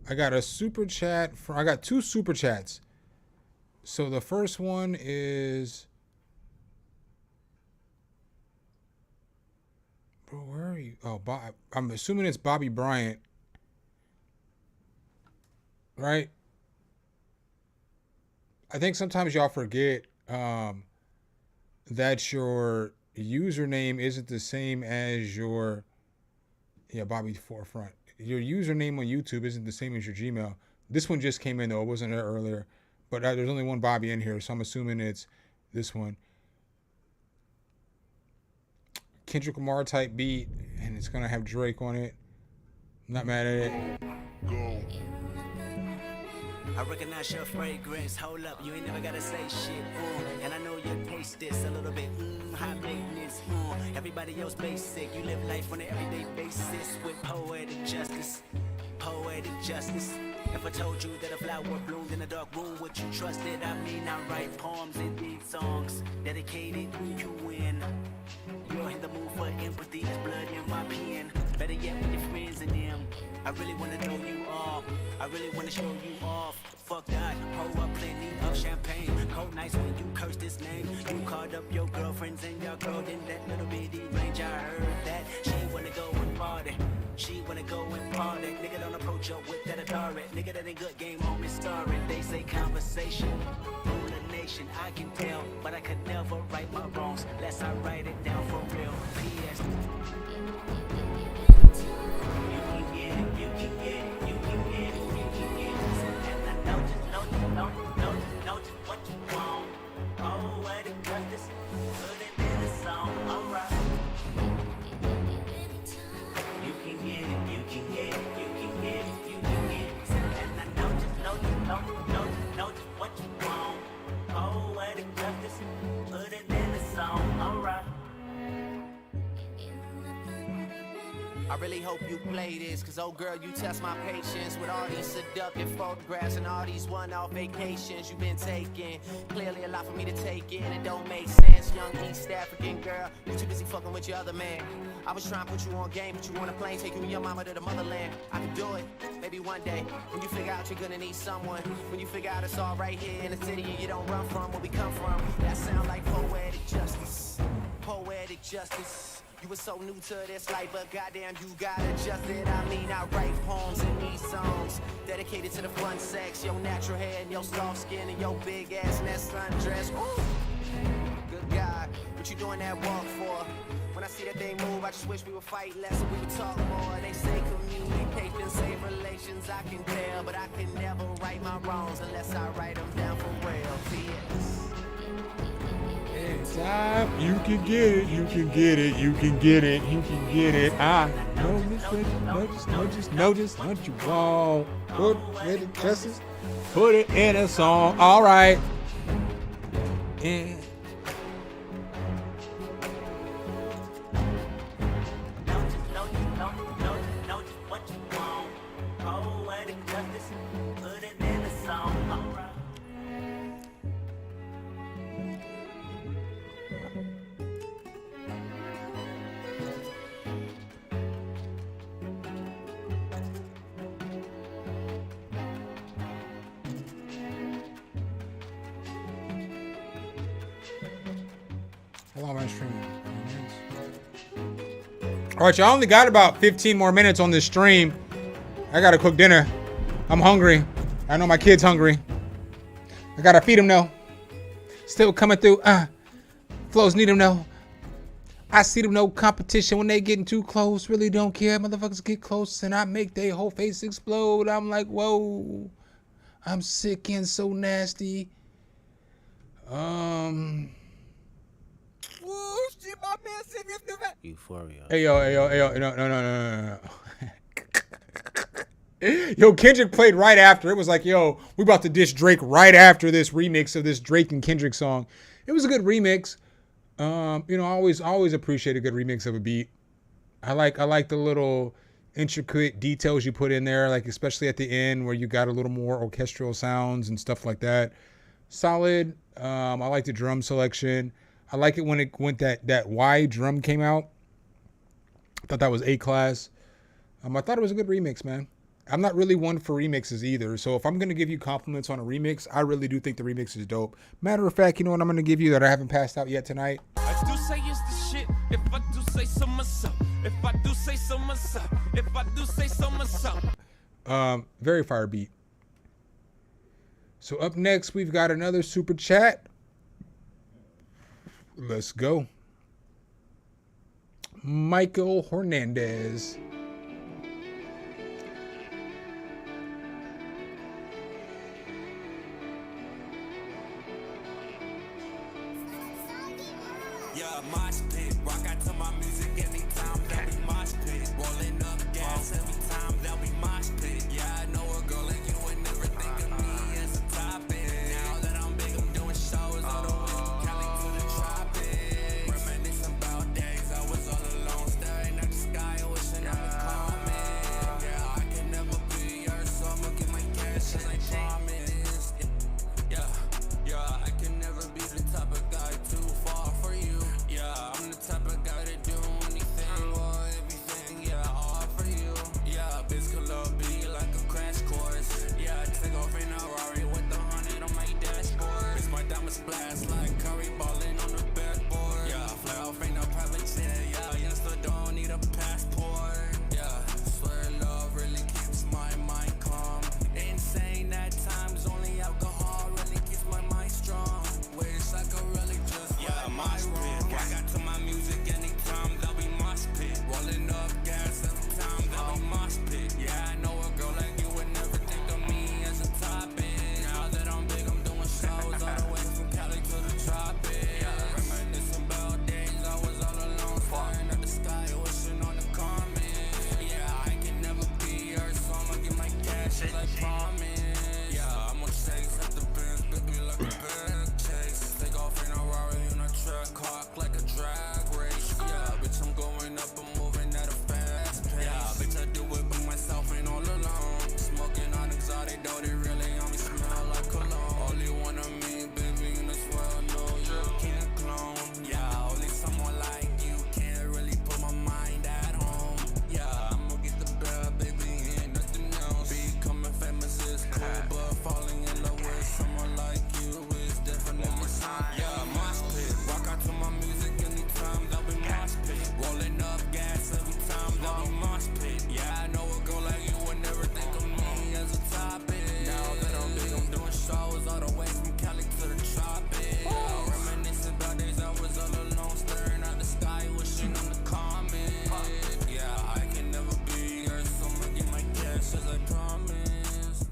I got a super chat. I got 2 super chats. So the first one is you? Oh, I'm assuming it's Bobby Bryant, right? I think sometimes y'all forget that your username isn't the same as your Bobby Forefront. Your username on YouTube isn't the same as your Gmail. This one just came in though; it wasn't there earlier. But there's only one Bobby in here, so I'm assuming it's this one. Kendrick Lamar type beat, and it's gonna have Drake on it. I'm not mad at it. Go. I recognize your fragrance. Hold up, you ain't never gotta say shit. And I know you taste this a little bit. High maintenance. Everybody else basic. You live life on an everyday basis with poetic justice. Poetic justice. If I told you that a flower bloomed in a dark room, would you trust it? I mean, I write poems and beat songs dedicated to win. You're in the mood for empathy, there's blood in my pen. Better yet with your friends and them. I really wanna know you all. I really wanna show you off. Fuck that, pour up plenty of champagne. Cold nights when you curse this name. You called up your girlfriends and your girl in that little bitty range. I heard that she wanna go and party. She wanna go and party. Nigga don't approach her with that authority. Nigga that ain't good game on me story. They say conversation rule the nation. I can tell, but I could never right my wrongs unless I write it down for real. P.S. You can get it, you can get it, you can get it, you can get it. And I know just what you want. Oh, what it does this, put it in a song, alright. You can get it, you can get it, you can get it, you can get it. And I know just what you want. Oh, what it does this, put it in a song, alright. I really hope you play this, cause oh girl, you test my patience with all these seductive photographs and all these one-off vacations you've been taking. Clearly a lot for me to take in, it don't make sense. Young East African girl, you too busy fucking with your other man. I was trying to put you on game, put you on a plane, take you and your mama to the motherland. I can do it, maybe one day, when you figure out you're gonna need someone. When you figure out it's all right here in the city and you don't run from where we come from. That sound like poetic justice, poetic justice. You were so new to this life, but goddamn, you got adjusted. I mean, I write poems in these songs dedicated to the fun sex, your natural hair and your soft skin and your big ass and that sundress. Ooh, good God, what you doing that walk for? When I see that they move, I just wish we would fight less and we would talk more. They say communication, save relations, I can tell, but I can never right my wrongs unless I write them down for real. P.S. Time you can get it, you can get it, you can get it, you can get it. I notice what you want. Put it in justice, put it in a song. All right. Yeah. How long am I streaming? All right, y'all only got about 15 more minutes on this stream. I gotta cook dinner. I'm hungry. I know my kid's hungry. I gotta feed him though. Still coming through. Flows need him though. I see them no competition when they getting too close. Really don't care. Motherfuckers get close and I make their whole face explode. I'm like, whoa. I'm sick and so nasty. Euphoria. Hey yo, no. Yo, Kendrick played right after. It was like, yo, we about to diss Drake right after this remix of this Drake and Kendrick song. It was a good remix. I always appreciate a good remix of a beat. I like the little intricate details you put in there, like especially at the end where you got a little more orchestral sounds and stuff like that. Solid. I like the drum selection. I like it when that Y drum came out. I thought that was A-class. I thought it was a good remix, man. I'm not really one for remixes either. So if I'm going to give you compliments on a remix, I really do think the remix is dope. Matter of fact, you know what I'm going to give you that I haven't passed out yet tonight? I do say it's the shit if I do say so myself. If I do say so myself, if I do say so myself. Very fire beat. So up next, we've got another super chat. Let's go. Michael Hernandez. Yeah, mosh pit. Rock out to my music anytime. There'll be mosh pit. Rolling up gas every time. There'll be mosh pit. Yeah, I know a girl like you would never think of me as a topic. Now that I'm big, I'm doing shows all the way from Cali to the tropics. Reminiscing about days I was all alone, staring at the sky, wishing I was coming. Yeah, I can never be yours, so I'ma get my cash as I promised. Yeah, I can never be the type of guy too far for you. Yeah, I'm the type of guy to do anything or everything, yeah, all for you. Yeah, bitch could love be like a crash course. Yeah, I take off in a Rari with the 100 on my dashboard. It's my diamond splash like Curry balling on the backboard. Yeah, fly off in a private jet, yeah, youngster don't need a passport. Yeah, swear love really keeps my mind calm. Insane at times, only alcohol really keeps my mind strong. Wish I could really just mosh pit. I got to my music anytime, there'll be mosh pit. Rolling up gas every time, there'll be mosh pit. Yeah, I know a girl like you would never think of me as a topic. Now that I'm big, I'm doing shows all the way from Cali to the tropics. Reminiscing about days I was all alone, staring at the sky, wishing on the comments. Yeah, I can never be yours, so I'ma get my cash as I promise. Yeah, I'ma chase at the Benz, baby, like a big chase. Take off in a Rari in a truck, cock like a drag race. Yeah, bitch, I'm going up, I'm moving at a fast pace. Yeah, bitch, I do it by myself and all alone. Smoking on exotic, though they really on me, smell like cologne. Only one of me, baby, in this world, no, you can't clone. Yeah, only someone like you can't really put my mind at home. Yeah, I'ma get the bell, baby, ain't nothing else. Becoming famous is cool, but falling in love with someone like you is definitely something. Yeah, mosh pit. Rock out to my music anytime, there'll be mosh pit. Rolling up gas every time, there'll be mosh pit. Yeah, I know a girl like you would never think of me as a topic. Now that I'm big, I'm doing shows all the way from Cali to the tropics. Reminiscing about days I was all alone, staring at the sky, wishing on the comments. Yeah, I can never be yours, so I'ma get my cash as I promised.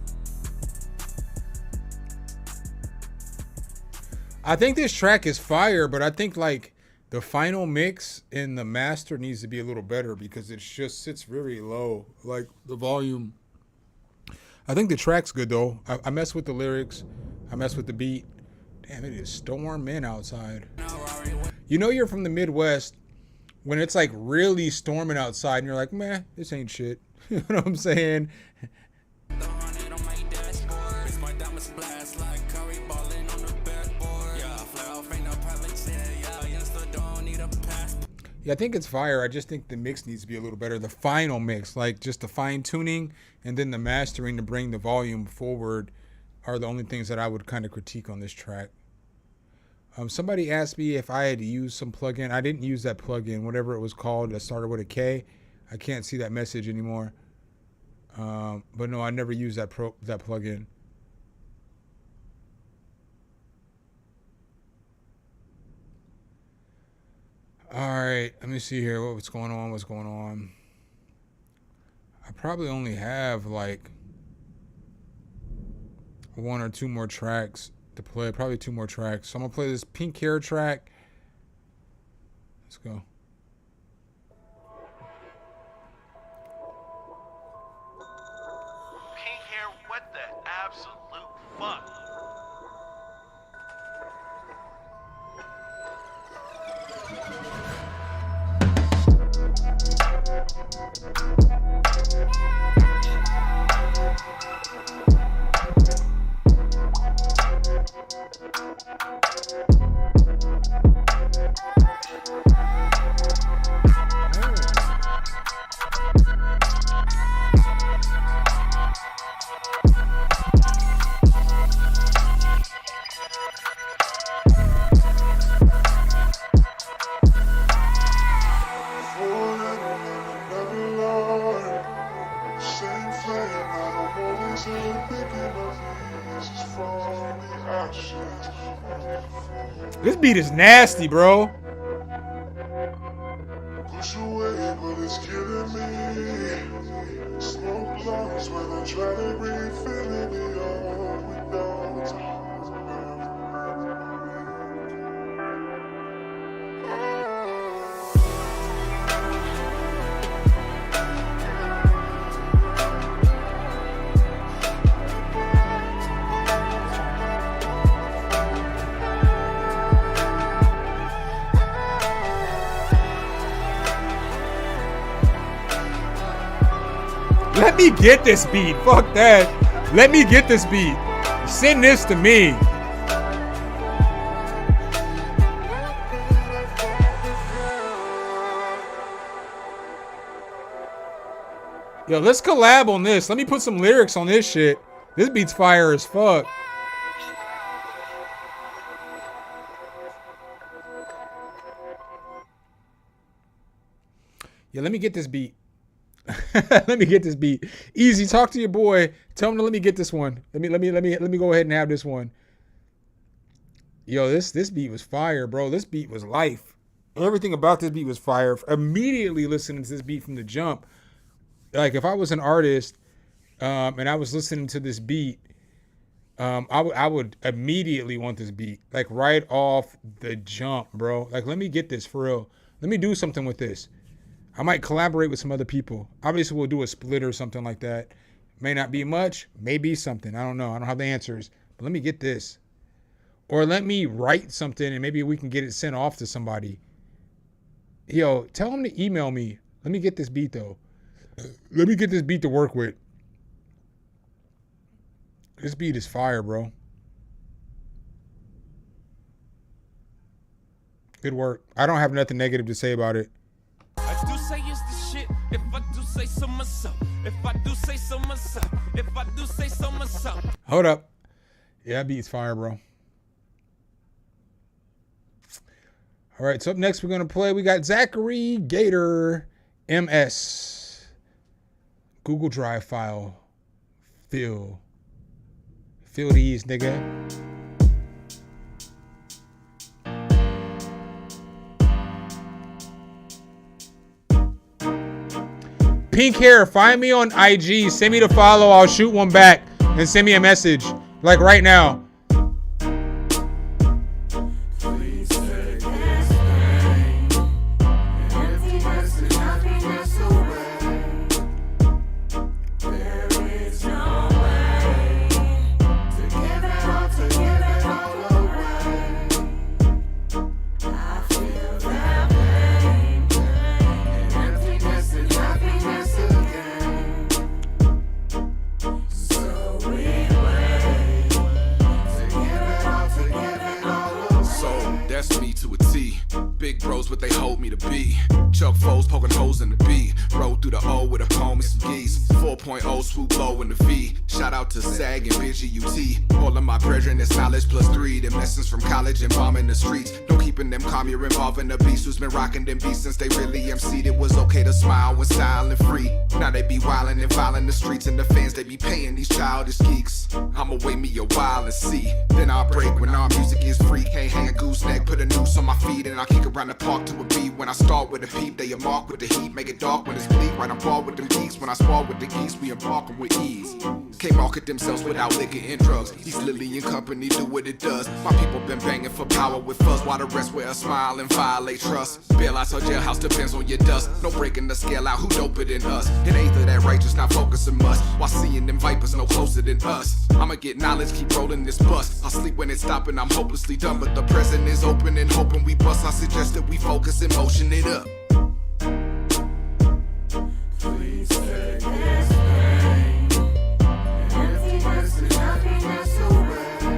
I think this track is fire, but I think like the final mix in the master needs to be a little better because it just sits very low, like the volume. I think the track's good though. I mess with the lyrics. I mess with the beat. Damn, it is storming outside. You know you're from the Midwest when it's like really storming outside and you're like, man, this ain't shit. You know what I'm saying? The 100 on my dashboard. It's my diamond splash like Curry balling on the backboard. Yeah, fly off in a private jet. Yeah, youngster don't need a passport. Yeah, I think it's fire. I just think the mix needs to be a little better. The final mix, like just the fine tuning and then the mastering to bring the volume forward are the only things that I would kind of critique on this track. Somebody asked me if I had to use some plugin. I didn't use that plugin, whatever it was called that started with a K. I can't see that message anymore. But no, I never used that plugin. All right, let me see here. What's going on? I probably only have like one or two more tracks to play. Probably two more tracks. So I'm gonna play this Pink Hair track. Let's go. Pink Hair, what the absolute fuck? This beat is nasty, bro. Push away, but it's killing me. Smoke lungs when I try to breathe, filling me up with doubts. Let me get this beat. Fuck that. Let me get this beat. Send this to me. Yo, let's collab on this. Let me put some lyrics on this shit. This beat's fire as fuck. Yeah, let me get this beat. Let me get this beat. Easy, talk to your boy. Tell him to let me get this one. Let me go ahead and have this one. Yo, this beat was fire, bro. This beat was life. Everything about this beat was fire. Immediately listening to this beat from the jump. Like if I was an artist and I was listening to this beat, I would immediately want this beat. Like right off the jump, bro. Like let me get this for real. Let me do something with this. I might collaborate with some other people. Obviously, we'll do a split or something like that. May not be much, may be something. I don't know. I don't have the answers. But let me get this. Or let me write something and maybe we can get it sent off to somebody. Yo, tell them to email me. Let me get this beat, though. Let me get this beat to work with. This beat is fire, bro. Good work. I don't have nothing negative to say about it. I do say it's the shit. If I do say so myself. If I do say so myself. If I do say so myself. Hold up. Yeah, that beat's fire, bro. All right, so up next we're going to play. We got Zachary Gator MS. Google Drive file. Feel these, nigga. Pink hair, find me on IG. Send me the follow. I'll shoot one back and send me a message. Like right now. What they hold me to be. Chuck foes poking holes in the B. Roll through the O with a poem and some geese. 4.0 swoop low in the V. Shout out to SAG and Big UT. All of my brethren, that's knowledge +3. Them lessons from college and bombing the streets. No keeping them calm, you're involving the beast who's been rocking them beats since they really MC'd. It was okay to smile when silent free. Now they be wildin' and violin' the streets, and the fans they be paying these childish geeks. I'ma wait me a while and see. Then I'll break when our music is free. Can't hang a gooseneck, put a noose on my feet, and I'll kick around the park to a beat. When I start with a peep, they mark with the heat. Make it dark when it's bleak. Right, I'm ball with them geeks. When I spar with the geese, we embark them with ease. Can't market themselves without liquor and drugs. East Lily and company do what it does. My people been banging for power with fuzz, while the rest wear a smile and violate trust. Bailouts or jailhouse depends on your dust. No breaking the scale out, who doper than us? It ain't that righteous, not focusing much. While seeing them vipers no closer than us. I'ma get knowledge, keep rolling this bus. I sleep when it's stopping, I'm hopelessly done. But the present is open and hoping we bust. I suggest that we focus and motion it up. Please take this pain, emptiness and happiness away.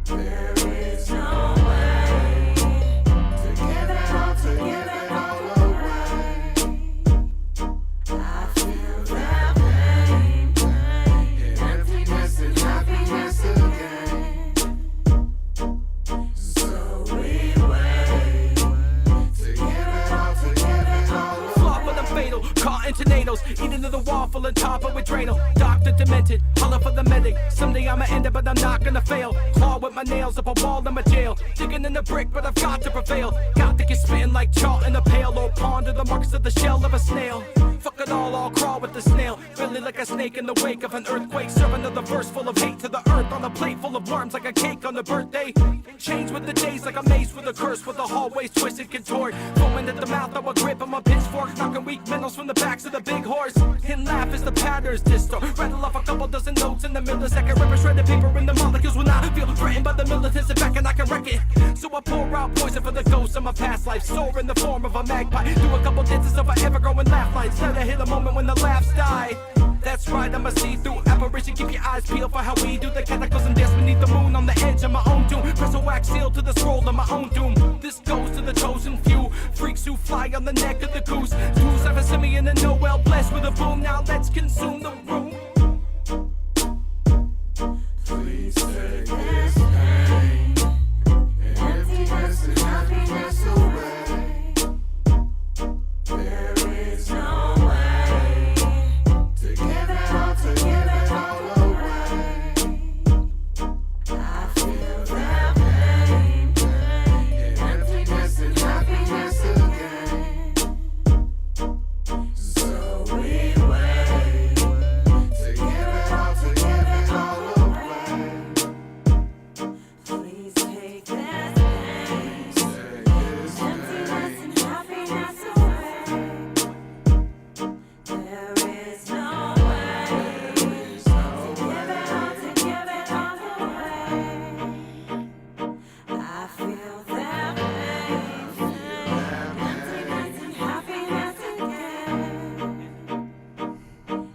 There is no way to give it all away. I feel that pain, emptiness and happiness again. So we wait to fatal. Caught in tornadoes, eating to the wall full of topper with Drano. Doctor demented, holler for the medic. Someday I'ma end it, but I'm not gonna fail. Claw with my nails up a wall in my jail. Digging in the brick, but I've got to prevail. Got to get spitting like chalk in a pail. Or ponder the marks of the shell of a snail. Fuck it all, I'll crawl with the snail. Really like a snake in the wake of an earthquake. Serve another verse full of hate to the earth. On a plate full of worms like a cake on a birthday. Change with the days like a mace with a curse. With the hallways twisted contort. Foaming at the mouth, I will grip on my pitchfork. Knocking weak minerals from the backs of the big horse. And laugh as the patterns distort. Rattle off a couple dozen notes in the millisecond. Ripper shredded paper in the molecules when I feel threatened by the militants. Sit back and I can wreck it. So I pour out poison for the ghosts of my past life. Soar in the form of a magpie. Do a couple dances of an ever-growing laugh lines. Let it hit a moment when the laughs die. That's right, I'm a see-through apparition. Keep your eyes peeled for how we do the cataclysm dance beneath the moon on the edge of my own doom. Press a wax seal to the scroll of my own doom. This goes to the chosen few. Freaks who fly on the neck of the goose. Who's ever sent me in a Noel blessed with a boom. Now let's consume the room. Please take this pain and emptiness and happiness away. There is no way to give it all away. I feel that pain and emptiness and happiness again. So we wait to give it all away. Please take that pain, emptiness and happiness away. There is no way to give it all away. I feel that pain, emptiness and happiness again.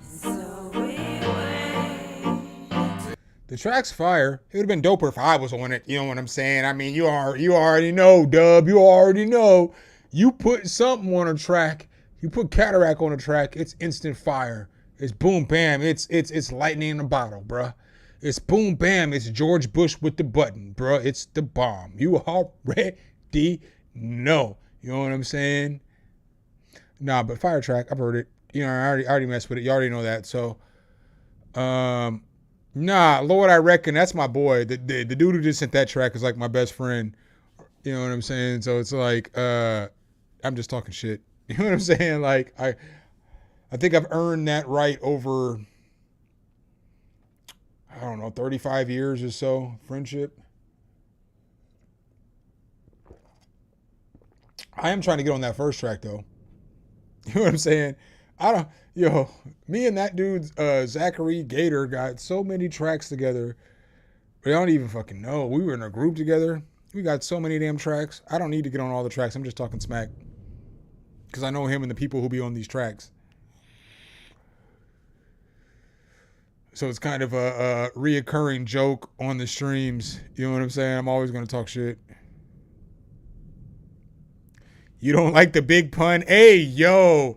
So we wait. The track's fire. It would have been doper if I was on it. You know what I'm saying? I mean, you already know, Dub. You already know. You put something on a track. You put Cataract on a track. It's instant fire. It's boom bam. It's lightning in a bottle, bruh. It's boom bam. It's George Bush with the button, bruh. It's the bomb. You already know. You know what I'm saying? Nah, but fire track. I've heard it. You know, I already messed with it. You already know that. So, nah, Lord, I reckon that's my boy. The dude who just sent that track is like my best friend. You know what I'm saying? So it's like, I'm just talking shit. You know what I'm saying? Like, I think I've earned that right over, I don't know, 35 years or so friendship. I am trying to get on that first track though. You know what I'm saying? Me and that dude, Zachary Gator, got so many tracks together. I don't even fucking know. We were in a group together. We got so many damn tracks. I don't need to get on all the tracks. I'm just talking smack. Because I know him and the people who be on these tracks. So it's kind of a reoccurring joke on the streams. You know what I'm saying? I'm always going to talk shit. You don't like the big pun? Hey, yo,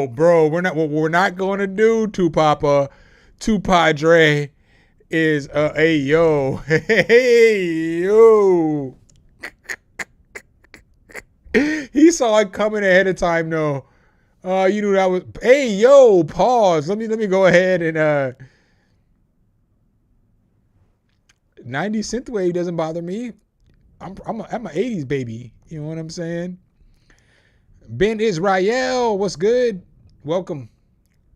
bro. What we're not going to do, Tu Padre, is hey, yo. He saw it coming ahead of time, though. You knew that was, hey, yo, pause. Let me go ahead and 90 synthwave doesn't bother me. I'm an 80s baby. You know what I'm saying? Ben Israel, what's good? Welcome.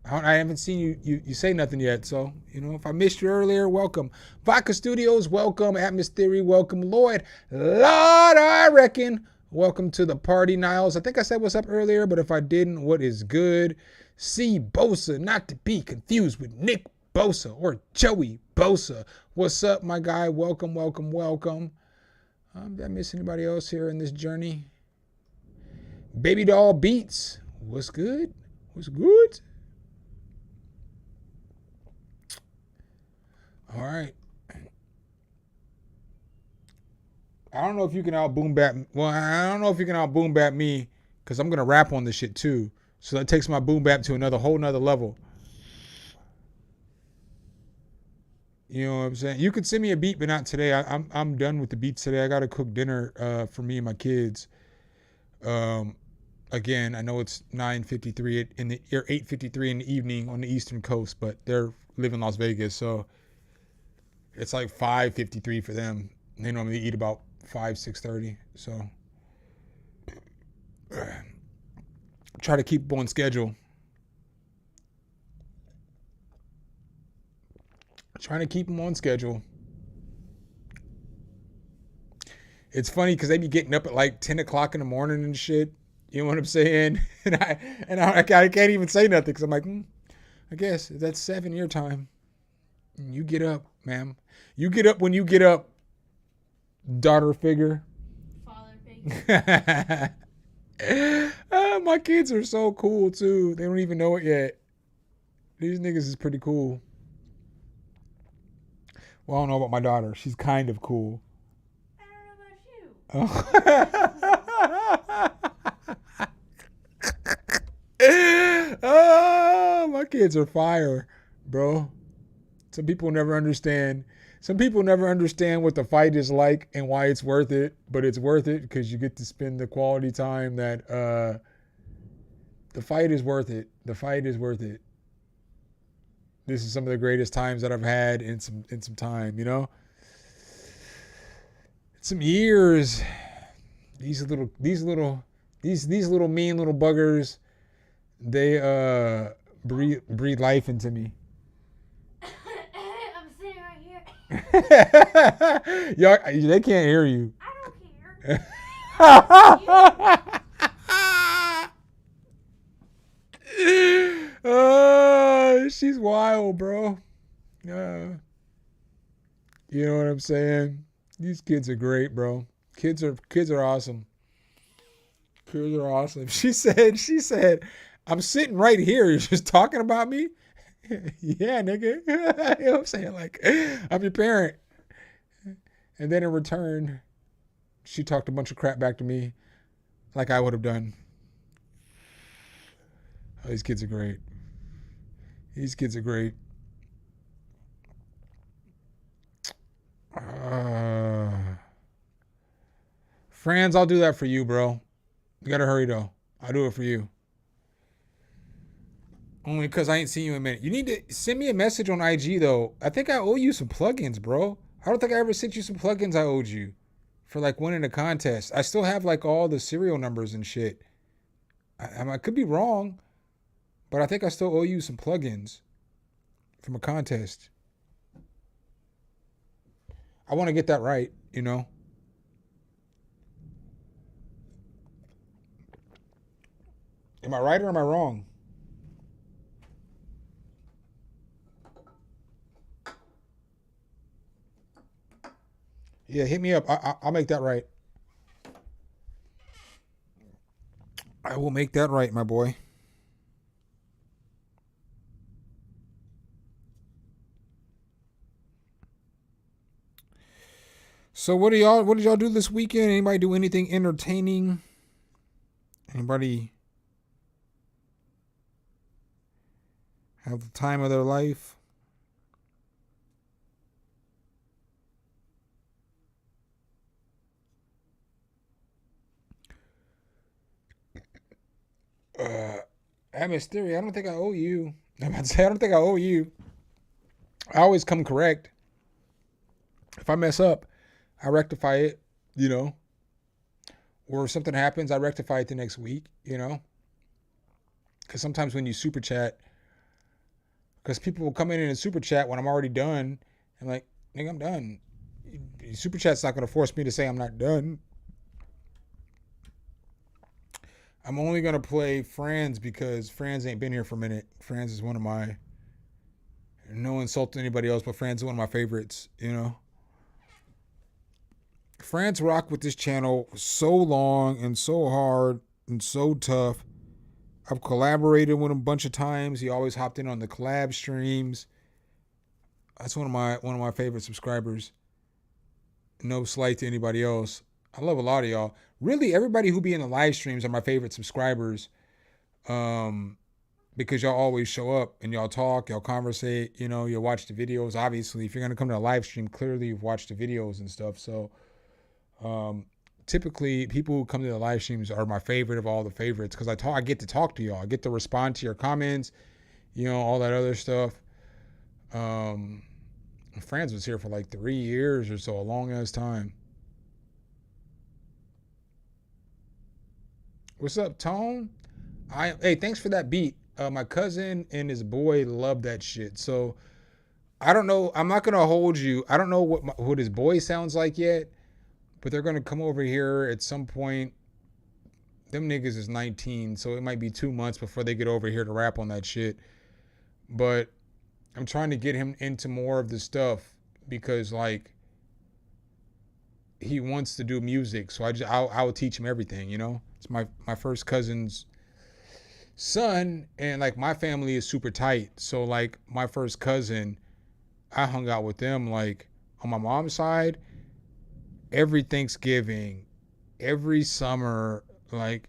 I haven't seen you say nothing yet, so, you know, if I missed you earlier, welcome. Vodka Studios, welcome. Atmos Theory, welcome. Lord, I reckon. Welcome to the party, Niles. I think I said what's up earlier, but if I didn't, what is good? C. Bosa, not to be confused with Nick Bosa or Joey Bosa. What's up, my guy? Welcome, welcome, welcome. Did I miss anybody else here in this journey? Baby Doll Beats. What's good? What's good? All right. I don't know if you can out boom bap. Well, I don't know if you can out boom bap me because I'm going to rap on this shit too. So that takes my boom bap to another whole nother level. You know what I'm saying? You could send me a beat, but not today. I'm done with the beats today. I got to cook dinner for me and my kids. I Again, I know it's 9:53 in the or 8:53 in the evening on the Eastern Coast, but they're live in Las Vegas, so it's like 5:53 for them. They normally eat about 6:30. So try to keep on schedule. Trying to keep them on schedule. It's funny because they be getting up at like 10 o'clock in the morning and shit. You know what I'm saying? And I can't even say nothing because I'm like, I guess that's 7 your time. You get up, ma'am. You get up when you get up, daughter figure. Father figure. My kids are so cool too. They don't even know it yet. These niggas is pretty cool. Well, I don't know about my daughter. She's kind of cool. I don't know about you. Oh, my kids are fire, bro. Some people never understand. Some people never understand what the fight is like and why it's worth it, but it's worth it because you get to spend the quality time that the fight is worth it. The fight is worth it. This is some of the greatest times that I've had in some time, you know? Some years. These little mean little buggers, they breathe life into me. I'm sitting right here. Y'all, they can't hear you. I don't care. She's wild, bro. You know what I'm saying? These kids are great, bro. Kids are awesome. Kids are awesome. She said, I'm sitting right here. You're just talking about me? Yeah, nigga. You know what I'm saying? Like, I'm your parent. And then in return, she talked a bunch of crap back to me like I would have done. Oh, these kids are great. These kids are great. Franz, I'll do that for you, bro. You gotta hurry, though. I'll do it for you. Only because I ain't seen you in a minute. You need to send me a message on IG, though. I think I owe you some plugins, bro. I don't think I ever sent you some plugins I owed you for, like, winning a contest. I still have, like, all the serial numbers and shit. I could be wrong, but I think I still owe you some plugins from a contest. I want to get that right, you know? Am I right or am I wrong? Yeah, hit me up. I'll make that right. I will make that right, my boy. So what did y'all do this weekend? Anybody do anything entertaining? Anybody have the time of their life? Mystery, I don't think I owe you. I'm about to say, I don't think I owe you. I always come correct. If I mess up, I rectify it, you know. Or if something happens, I rectify it the next week, you know. Because sometimes when you super chat, because people will come in and super chat when I'm already done. I'm like, nigga, I'm done. Super chat's not going to force me to say I'm not done. I'm only going to play Franz because Franz ain't been here for a minute. Franz is one of my, no insult to anybody else, but Franz is one of my favorites, you know. Franz rocked with this channel so long and so hard and so tough. I've collaborated with him a bunch of times. He always hopped in on the collab streams. That's one of my favorite subscribers. No slight to anybody else. I love a lot of y'all. Really, everybody who be in the live streams are my favorite subscribers. Because y'all always show up and y'all talk, y'all conversate, you know, you'll watch the videos. Obviously, if you're going to come to a live stream, clearly you've watched the videos and stuff. So, typically people who come to the live streams are my favorite of all the favorites because I get to talk to y'all. I get to respond to your comments, you know, all that other stuff. Franz was here for like 3 years or so, a long ass time. What's up, Tone? Hey, thanks for that beat. My cousin and his boy love that shit. So I don't know. I'm not gonna hold you. I don't know what his boy sounds like yet, but they're gonna come over here at some point. Them niggas is 19, so it might be 2 months before they get over here to rap on that shit. But I'm trying to get him into more of the stuff because like he wants to do music. So I will teach him everything, you know? It's my first cousin's son, and like my family is super tight. So like my first cousin, I hung out with them like on my mom's side every Thanksgiving, every summer, like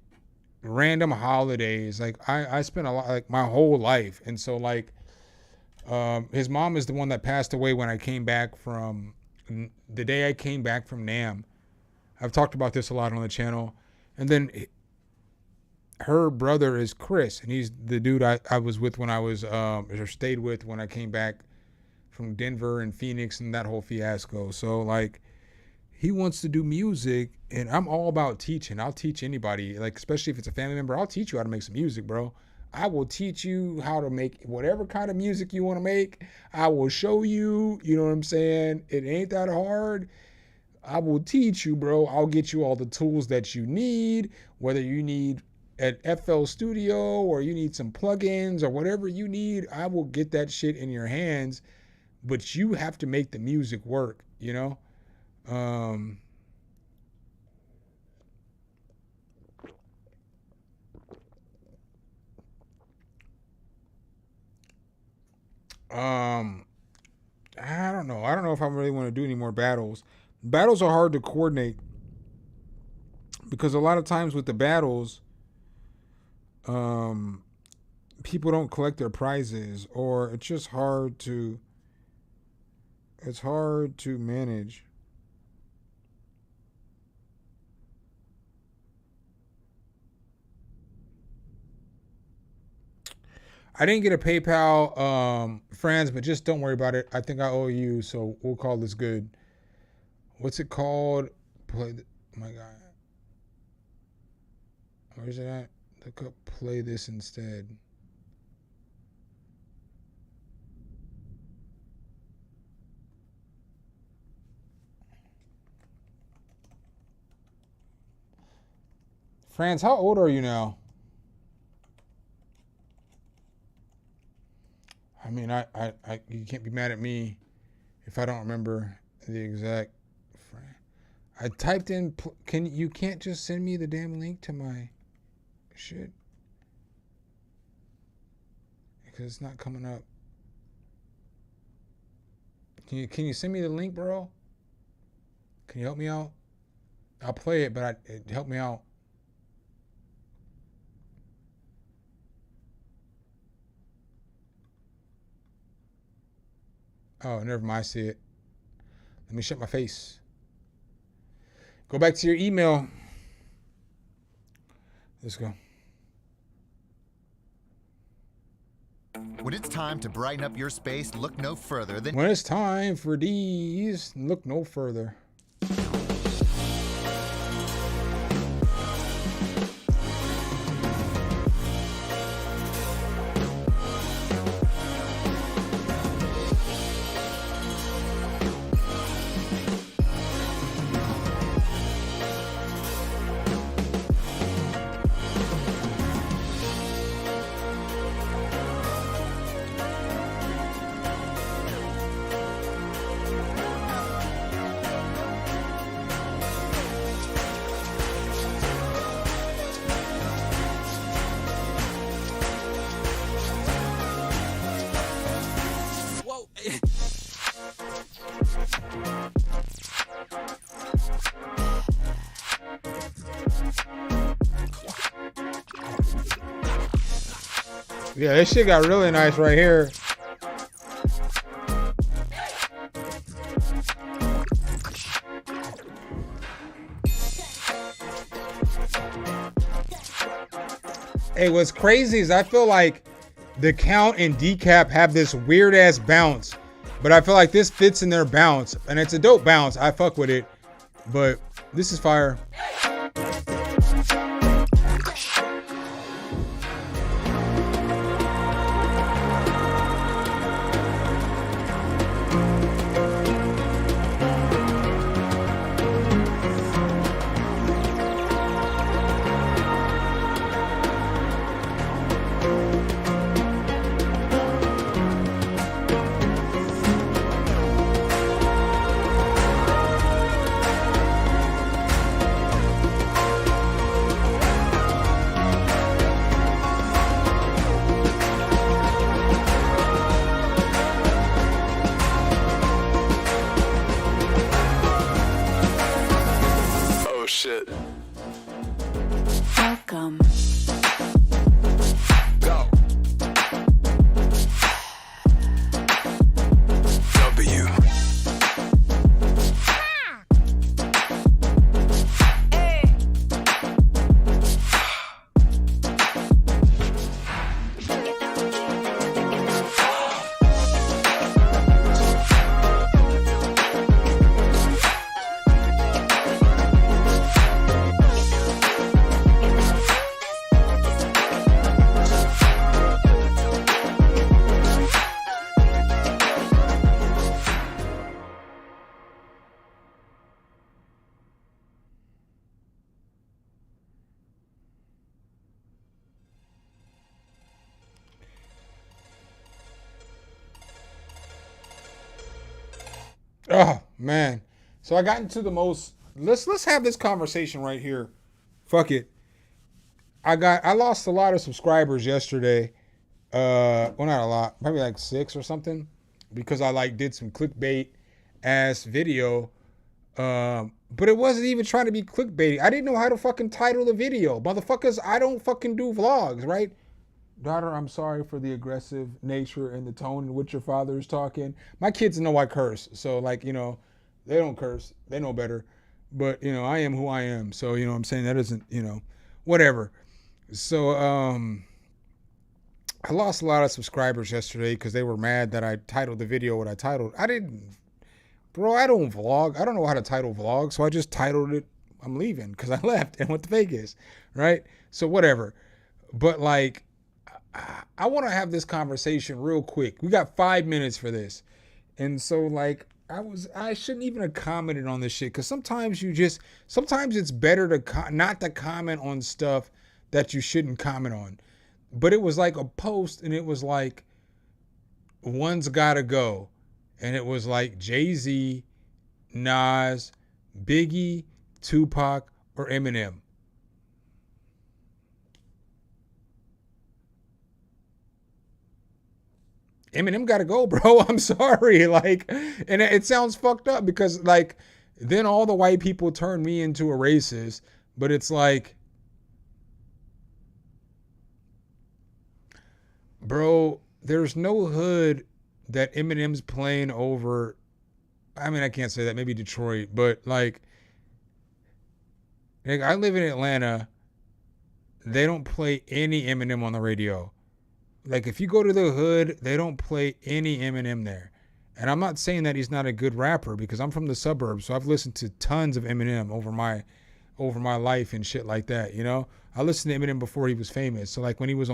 random holidays. Like I spent a lot, like my whole life. And so like his mom is the one that passed away when I came back from the day I came back from NAMM. I've talked about this a lot on the channel. And then her brother is Chris, and he's the dude I was with when I was or stayed with when I came back from Denver and Phoenix and that whole fiasco. So like he wants to do music, and I'm all about teaching. I'll teach anybody, like especially if it's a family member. I'll teach you how to make some music, bro. I will teach you how to make whatever kind of music you want to make. I will show you, you know what I'm saying? It ain't that hard. I will teach you, bro. I'll get you all the tools that you need, whether you need an FL Studio or you need some plugins or whatever you need. I will get that shit in your hands, but you have to make the music work, you know? I don't know. I don't know if I really want to do any more battles. Battles are hard to coordinate because a lot of times with the battles, people don't collect their prizes, or it's just hard to manage. I didn't get a PayPal, friends, but just don't worry about it. I think I owe you, so we'll call this good. What's it called? Oh my God. Where's it at? Look up play this instead. Franz, how old are you now? I mean, you can't be mad at me if I don't remember the exact. I typed in. You can't just send me the damn link to my shit because it's not coming up. Can you send me the link, bro? Can you help me out? I'll play it, but help me out. Oh, never mind. I see it. Let me shut my face. Go back to your email. Let's go. When it's time to brighten up your space, look no further than... When it's time for these, look no further. Yeah, this shit got really nice right here. Hey, what's crazy is I feel like the Count and Decap have this weird ass bounce, but I feel like this fits in their bounce, and it's a dope bounce. I fuck with it, but this is fire. Welcome. Go. W. Oh man. So I got into the most let's have this conversation right here. Fuck it. I lost a lot of subscribers yesterday. Well, not a lot, probably like 6 or something, because I like did some clickbait ass video. But it wasn't even trying to be clickbait. I didn't know how to fucking title the video. Motherfuckers, I don't fucking do vlogs, right? Daughter, I'm sorry for the aggressive nature and the tone in which your father is talking. My kids know I curse. So, like, you know, they don't curse. They know better. But, you know, I am who I am. So, you know what I'm saying? That isn't, you know, whatever. So, I lost a lot of subscribers yesterday because they were mad that I titled the video what I titled. I didn't, bro, I don't vlog. I don't know how to title vlogs. So I just titled it, I'm leaving, because I left and went to Vegas, right? So, whatever. But, like, I want to have this conversation real quick. We got 5 minutes for this. And so, like, I shouldn't even have commented on this shit, because sometimes it's better to not to comment on stuff that you shouldn't comment on. But it was like a post, and it was like, one's gotta go. And it was like Jay-Z, Nas, Biggie, Tupac, or Eminem. Eminem gotta go, bro. I'm sorry. Like, and it sounds fucked up because, like, then all the white people turn me into a racist. But it's like, bro, there's no hood that Eminem's playing over. I mean, I can't say that. Maybe Detroit. But, like I live in Atlanta. They don't play any Eminem on the radio. Like, if you go to the hood, they don't play any Eminem there. And I'm not saying that he's not a good rapper, because I'm from the suburbs, so I've listened to tons of Eminem over my life and shit like that, you know? I listened to Eminem before he was famous. So, like, when he was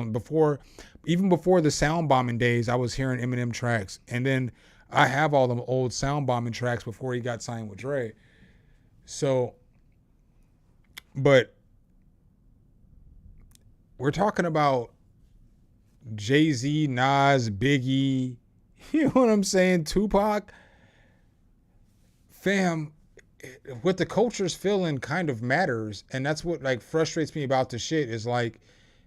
even before the sound bombing days, I was hearing Eminem tracks. And then I have all them old sound bombing tracks before he got signed with Dre. So, but we're talking about Jay-Z, Nas, Biggie, you know what I'm saying? Tupac. Fam, what the culture's feeling kind of matters. And that's what, like, frustrates me about the shit is, like,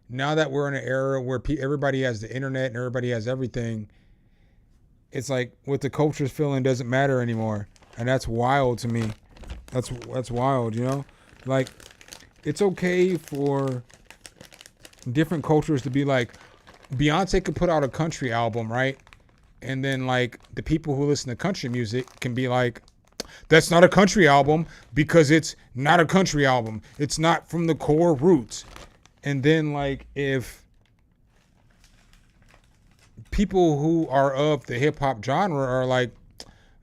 now that we're in an era where everybody has the internet and everybody has everything, it's like what the culture's feeling doesn't matter anymore. And that's wild to me. That's wild, you know? Like, it's okay for different cultures to be like, Beyonce could put out a country album, right? And then, like, the people who listen to country music can be like, that's not a country album because it's not a country album. It's not from the core roots. And then like if people who are of the hip hop genre are like,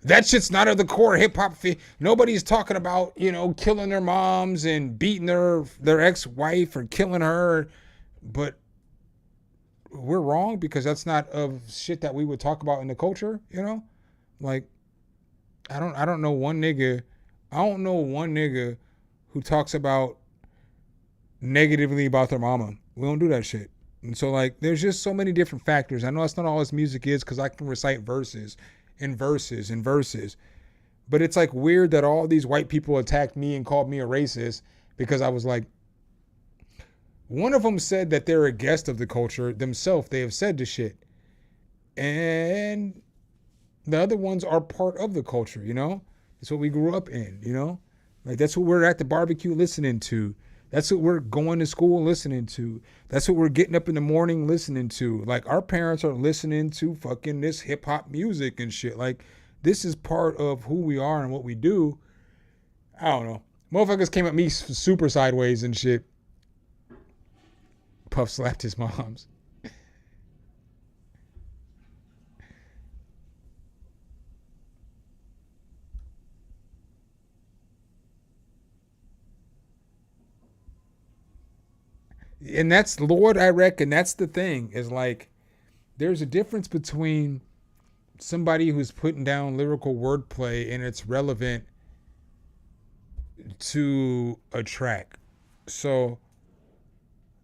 that shit's not at the core of hip hop. Nobody's talking about, you know, killing their moms and beating their ex-wife or killing her. But we're wrong because that's not of shit that we would talk about in the culture, you know? Like, I don't know one nigga who talks about negatively about their mama. We don't do that shit. And so like there's just so many different factors. I know that's not all this music is because I can recite verses and verses and verses. But it's like weird that all these white people attacked me and called me a racist because I was like, one of them said that they're a guest of the culture themselves. They have said this shit. And the other ones are part of the culture, you know? It's what we grew up in, you know? Like that's what we're at the barbecue listening to. That's what we're going to school listening to. That's what we're getting up in the morning listening to. Like our parents are listening to fucking this hip hop music and shit. Like this is part of who we are and what we do. I don't know. Motherfuckers came at me super sideways and shit. Puff slapped his moms. And that's, Lord, I reckon that's the thing is like, there's a difference between somebody who's putting down lyrical wordplay and it's relevant to a track. So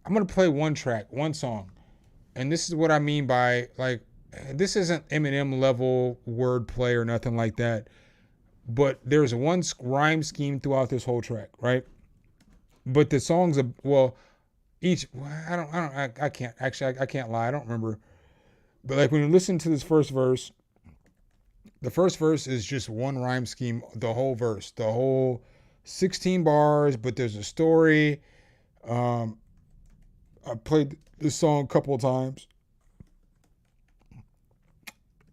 I'm going to play one track, one song. And this is what I mean by like, this isn't Eminem level wordplay or nothing like that. But there's one rhyme scheme throughout this whole track, right? But the songs are, well, I can't lie. I don't remember. But like when you listen to this first verse, the first verse is just one rhyme scheme, the whole verse, the whole 16 bars, but there's a story. I played this song a couple of times.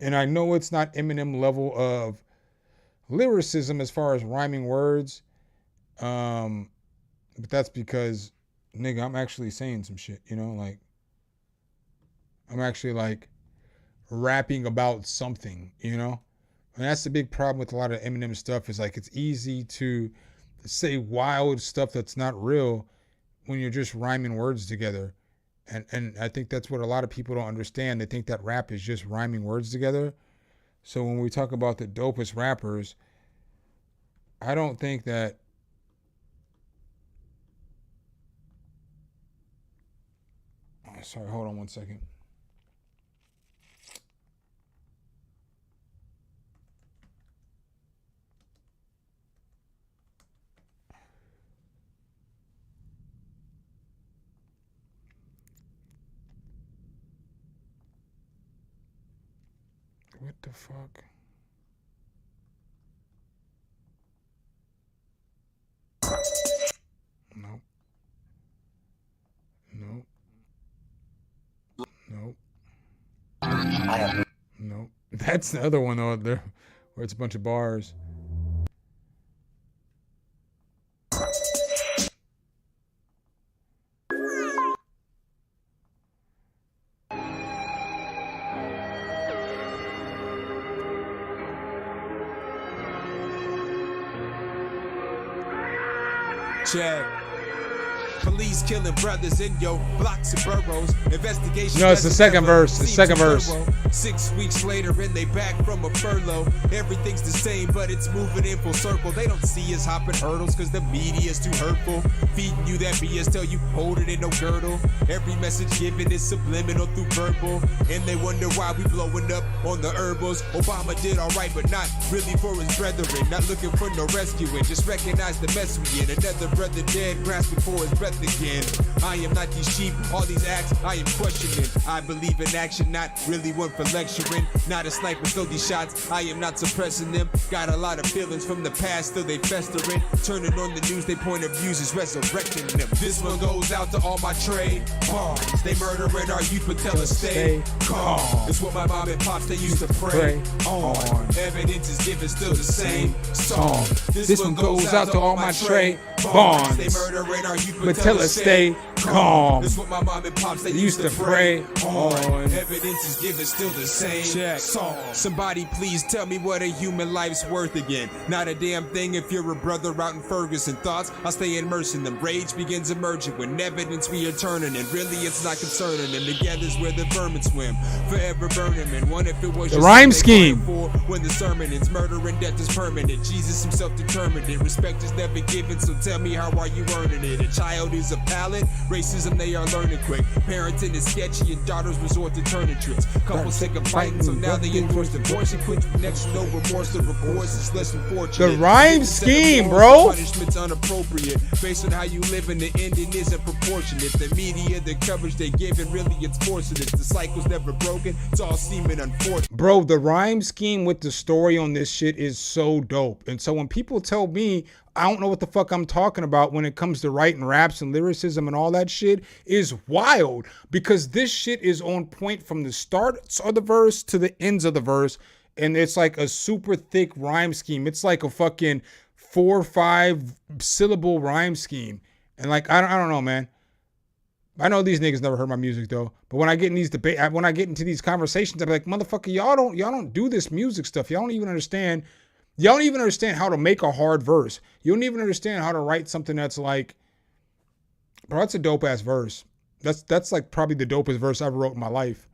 And I know it's not Eminem level of lyricism as far as rhyming words. But that's because, nigga, I'm actually saying some shit, you know, like I'm actually like rapping about something, you know, and that's the big problem with a lot of Eminem stuff is like, it's easy to say wild stuff that's not real when you're just rhyming words together. And I think that's what a lot of people don't understand. They think that rap is just rhyming words together. So when we talk about the dopest rappers, I don't think that, sorry, hold on one second. What the fuck? Nope. Nope. Nope. Nope. That's the other one though, there where it's a bunch of bars. Check. Police killing brothers in your blocks and boroughs. Investigation. No, it's the second verse. The second verse. 6 weeks later, and they back from a furlough. Everything's the same, but it's moving in full circle. They don't see us hopping hurdles because the media's too hurtful. Feeding you that BS, tell you hold it in no girdle. Every message given is subliminal through verbal. And they wonder why we blowing up on the herbals. Obama did alright, but not really for his brethren. Not looking for no rescuing, just recognize the mess we in. Another brother dead, grasping for his breath again. I am not these sheep, all these acts I am questioning. I believe in action, not really one for lecturing. Not a sniper, so these shots, I am not suppressing them. Got a lot of feelings from the past, still they festering. Turning on the news, they point of views is resurrecting them. This one goes out to all my trade bombs. They murdering our youth, but tell us stay calm. It's what my mom and pops, they used to pray on. Evidence is given, still the same song. This one goes out to all my trade bonds. They murdering our youth, but tell us stay calm. It's what my mom and pops they used to pray on. Evidence is given, still the same song. Somebody please tell me what a human life's worth again. Not a damn thing if you're a brother out in Ferguson. Thoughts, I'll stay immersed in them. Rage begins emerging when evidence we are turning. And really it's not concerning. And together's where the vermin swim. Forever burning and one if it was the rhyme scheme. When the sermon ends, murder and death is permanent. Jesus himself determined it. Respect is never given, so tell me how are you earning it? A child is a pallet, racism they are learning quick. Parenting is sketchy and daughters resort to turning tricks. Couples sick of fighting, so now they endorse divorce and quit next no remorse. The recourse is less than fortunate. The rhyme scheme, bro. Punishment's inappropriate based on how you live, and the ending isn't proportionate. The media, the coverage they give, and really it's forcing it. The cycle's never broken, it's all seeming unfortunate. Bro, the rhyme scheme with the story on this shit is so dope. And so when people tell me I don't know what the fuck I'm talking about when it comes to writing raps and lyricism and all that shit is wild, because this shit is on point from the start of the verse to the ends of the verse. And it's like a super thick rhyme scheme. It's like a fucking 4 or 5 syllable rhyme scheme. And like, I don't know, man. I know these niggas never heard my music though, but when I get in these debates, when I get into these conversations, I'm like, motherfucker, y'all don't do this music stuff. Y'all don't even understand how to make a hard verse. You don't even understand how to write something that's like, bro, that's a dope ass verse. That's like probably the dopest verse I ever wrote in my life.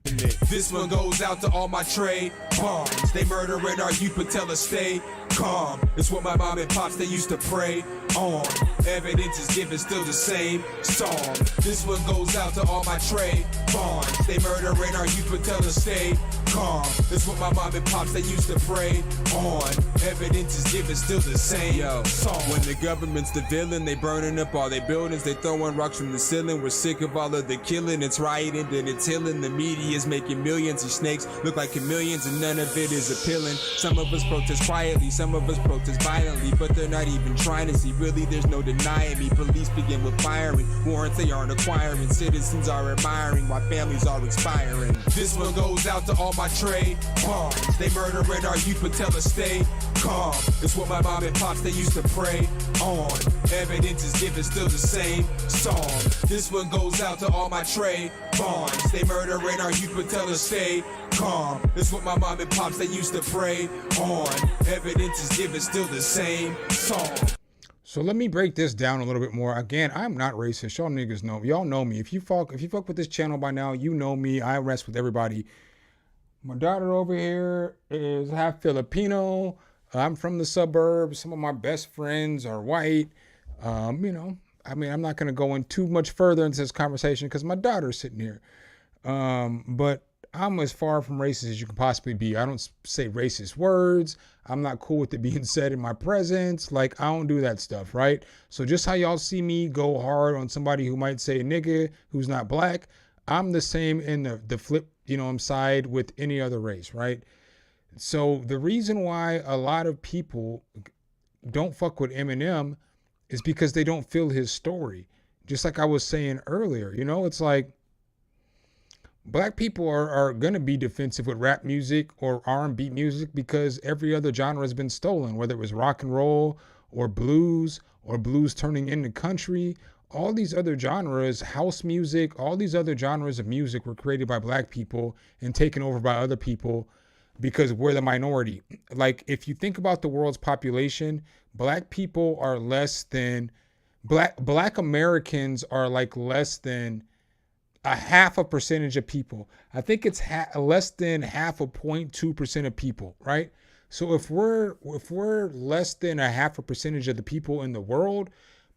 This one goes out to all my trade bombs. They murdering our youth, but tell us stay calm. It's what my mom and pops they used to pray on. Evidence is given, still the same song. This one goes out to all my trade bonds. They murdering our youth, but tell us stay calm. It's what my mom and pops they used to pray on. Evidence is given, still the same song. When the government's the villain, they burning up all their buildings. They throwing rocks from the ceiling. We're sick of all of the killing. It's rioting, then it's healing. The media is making millions. These snakes look like chameleons, and none of it is appealing. Some of us protest quietly, some of us protest violently, but they're not even trying to see. Really, there's no denying me. Police begin with firing. Warrants they aren't acquiring. Citizens are admiring while families are expiring. This one goes out to all my trade bombs. They murdering our youth, but tell us stay calm. It's what my mom and pops they used to pray on. Evidence is given, still the same song. This one goes out to all my trade bonds. They murdering our youth, but tell us stay calm. It's what my mom and pops they used to pray on. Evidence is given, still the same song. So let me break this down a little bit more. Again, I'm not racist. Y'all niggas know. Y'all know me. If you fuck with this channel by now, you know me. I rest with everybody. My daughter over here is half Filipino. I'm from the suburbs. Some of my best friends are white. I'm not going to go in too much further into this conversation because my daughter's sitting here. But I'm as far from racist as you can possibly be. I don't say racist words. I'm not cool with it being said in my presence. Like, I don't do that stuff, right? So just how y'all see me go hard on somebody who might say nigga who's not black, I'm the same in the flip, side with any other race, right? So the reason why a lot of people don't fuck with Eminem is because they don't feel his story. Just like I was saying earlier, it's like black people are going to be defensive with rap music or R&B music because every other genre has been stolen, whether it was rock and roll or blues turning into country. All these other genres, house music, all these other genres of music were created by black people and taken over by other people because we're the minority. Like, if you think about the world's population, black people are less than, black Americans are like less than a 0.5% of people. I think it's less than 0.2% of people, right? So if we're less than 0.5% of the people in the world,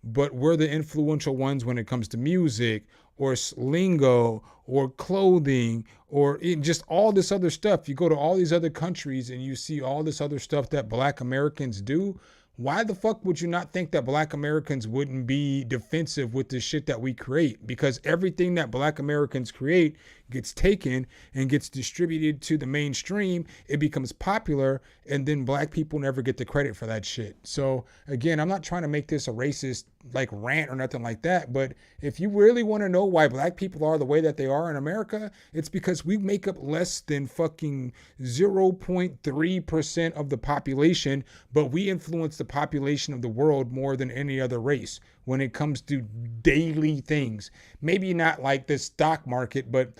but we're the influential ones when it comes to music or lingo or clothing or just all this other stuff. You go to all these other countries and you see all this other stuff that black Americans do. Why the fuck would you not think that black Americans wouldn't be defensive with the shit that we create? Because everything that black Americans create gets taken and gets distributed to the mainstream. It becomes popular, and then black people never get the credit for that shit. So again, I'm not trying to make this a racist like rant or nothing like that. But if you really want to know why black people are the way that they are in America, it's because we make up less than fucking 0.3% of the population, but we influence the population of the world more than any other race when it comes to daily things. Maybe not like the stock market, but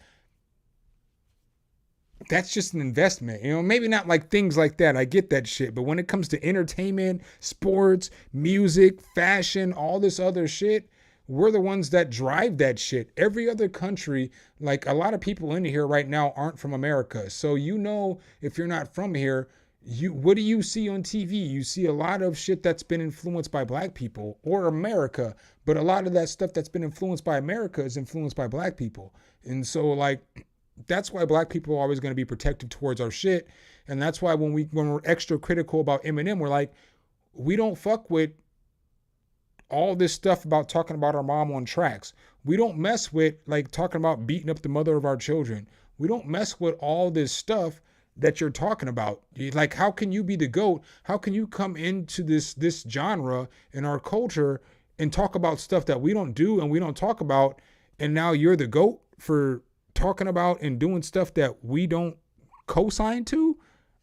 that's just an investment, maybe not like things like that. I get that shit. But when it comes to entertainment, sports, music, fashion, all this other shit, we're the ones that drive that shit. Every other country, like a lot of people in here right now aren't from America. So, if you're not from here, what do you see on TV? You see a lot of shit that's been influenced by black people or America. But a lot of that stuff that's been influenced by America is influenced by black people. And so that's why black people are always going to be protective towards our shit. And that's why when we're extra critical about Eminem, we're like, we don't fuck with all this stuff about talking about our mom on tracks. We don't mess with like talking about beating up the mother of our children. We don't mess with all this stuff that you're talking about. Like, how can you be the GOAT? How can you come into this genre in our culture and talk about stuff that we don't do and we don't talk about, and now you're the GOAT for talking about and doing stuff that we don't co-sign to?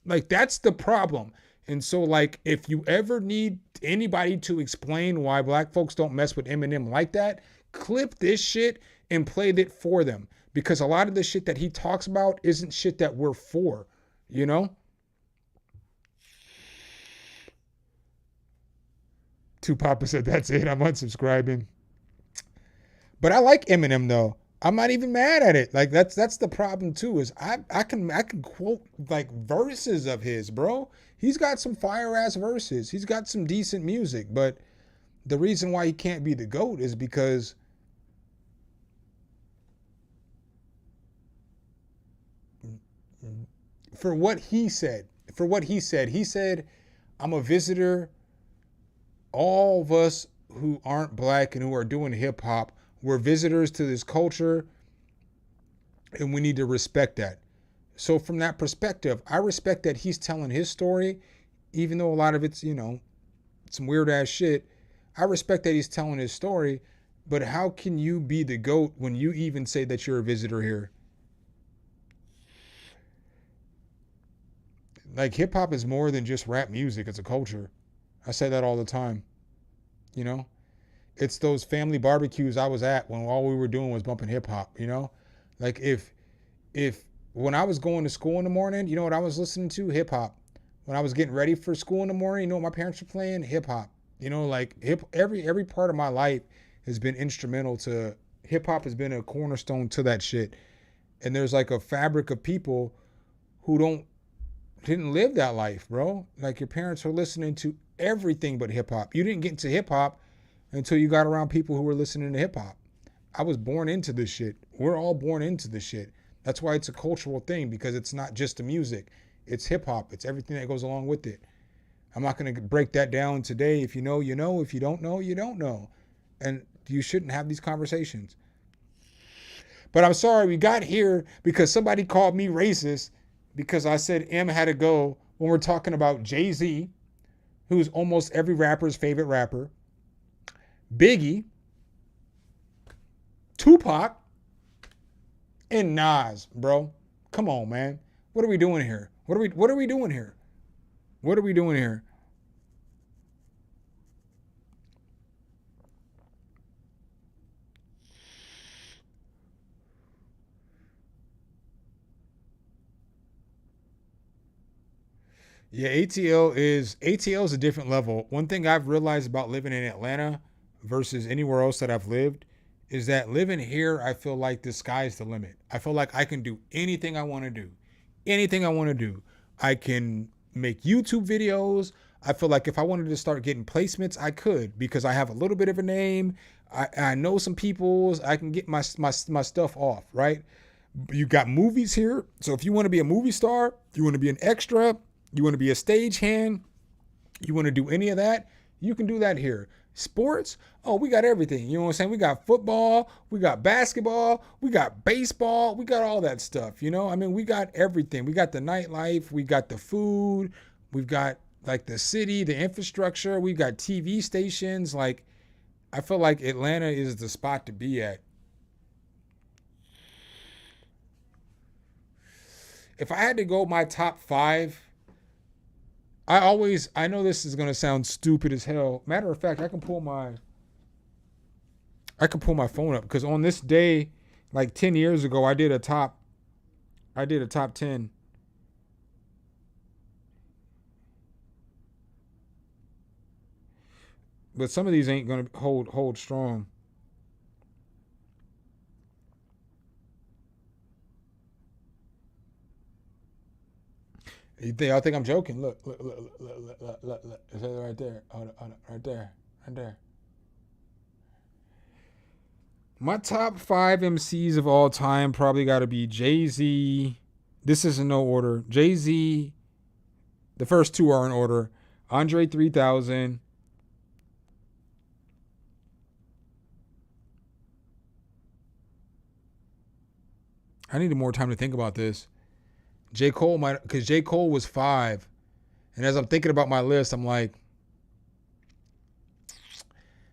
Like, that's the problem. And so, like, if you ever need anybody to explain why black folks don't mess with Eminem like that, clip this shit and play it for them. Because a lot of the shit that he talks about isn't shit that we're for, Two Papa said, that's it, I'm unsubscribing. But I like Eminem, though. I'm not even mad at it. Like, that's the problem too, is I can quote like verses of his, bro. He's got some fire ass verses. He's got some decent music, but the reason why he can't be the GOAT is because for what he said, he said, I'm a visitor. All of us who aren't black and who are doing hip hop, we're visitors to this culture, and we need to respect that. So from that perspective, I respect that he's telling his story, even though a lot of it's, some weird ass shit. I respect that he's telling his story, but how can you be the GOAT when you even say that you're a visitor here? Like, hip hop is more than just rap music. It's a culture. I say that all the time, It's those family barbecues I was at when all we were doing was bumping hip hop, Like, if when I was going to school in the morning, you know what I was listening to? Hip hop. When I was getting ready for school in the morning, you know what my parents were playing? Hip hop. Like every part of my life has been instrumental to hip hop, has been a cornerstone to that shit. And there's like a fabric of people who didn't live that life, bro. Like, your parents were listening to everything but hip hop. You didn't get into hip hop until you got around people who were listening to hip hop. I was born into this shit. We're all born into this shit. That's why it's a cultural thing, because it's not just the music. It's hip hop. It's everything that goes along with it. I'm not going to break that down today. If you know, you know. If you don't know, you don't know. And you shouldn't have these conversations. But I'm sorry we got here because somebody called me racist because I said M had to go when we're talking about Jay-Z, who's almost every rapper's favorite rapper, Biggie, Tupac, and Nas, bro. Come on, man. What are we doing here? What are we doing here? What are we doing here? Yeah, ATL is a different level. One thing I've realized about living in Atlanta versus anywhere else that I've lived is that living here, I feel like the sky's the limit. I feel like I can do anything I want to do. Anything I want to do. I can make YouTube videos. I feel like if I wanted to start getting placements, I could, because I have a little bit of a name. I know some people. I can get my stuff off, right? You got movies here. So if you want to be a movie star, you want to be an extra, you want to be a stagehand, you want to do any of that, you can do that here. Sports, oh, we got everything. You know what I'm saying? We got football, we got basketball, we got baseball, we got all that stuff, I mean, we got everything. We got the nightlife, we got the food, we've got like the city, the infrastructure, we got TV stations. Like, I feel like Atlanta is the spot to be at. If I had to go my top 5, I know this is gonna sound stupid as hell. Matter of fact, I can pull my phone up because on this day, like 10 years ago, I did a top 10. But some of these ain't gonna hold strong. I think I'm joking. Look. It's right there. Right there. My top 5 MCs of all time probably got to be Jay-Z. This is in no order. Jay-Z. The first 2 are in order. Andre 3000. I needed more time to think about this. J. Cole because J. Cole was 5. And as I'm thinking about my list, I'm like,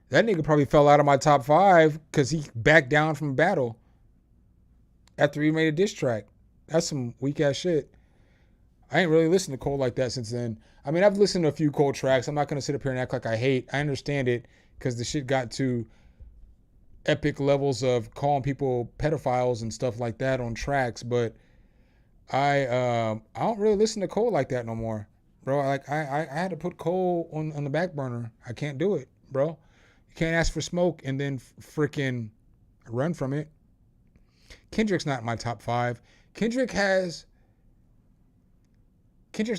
that nigga probably fell out of my top 5 because he backed down from battle after he made a diss track. That's some weak ass shit. I ain't really listened to Cole like that since then. I mean, I've listened to a few Cole tracks. I'm not going to sit up here and act like I hate. I understand it because the shit got to epic levels of calling people pedophiles and stuff like that on tracks, but I don't really listen to Cole like that no more, bro. Like I had to put Cole on the back burner. I can't do it, bro. You can't ask for smoke and then freaking run from it. Kendrick's not in my top 5. Kendrick's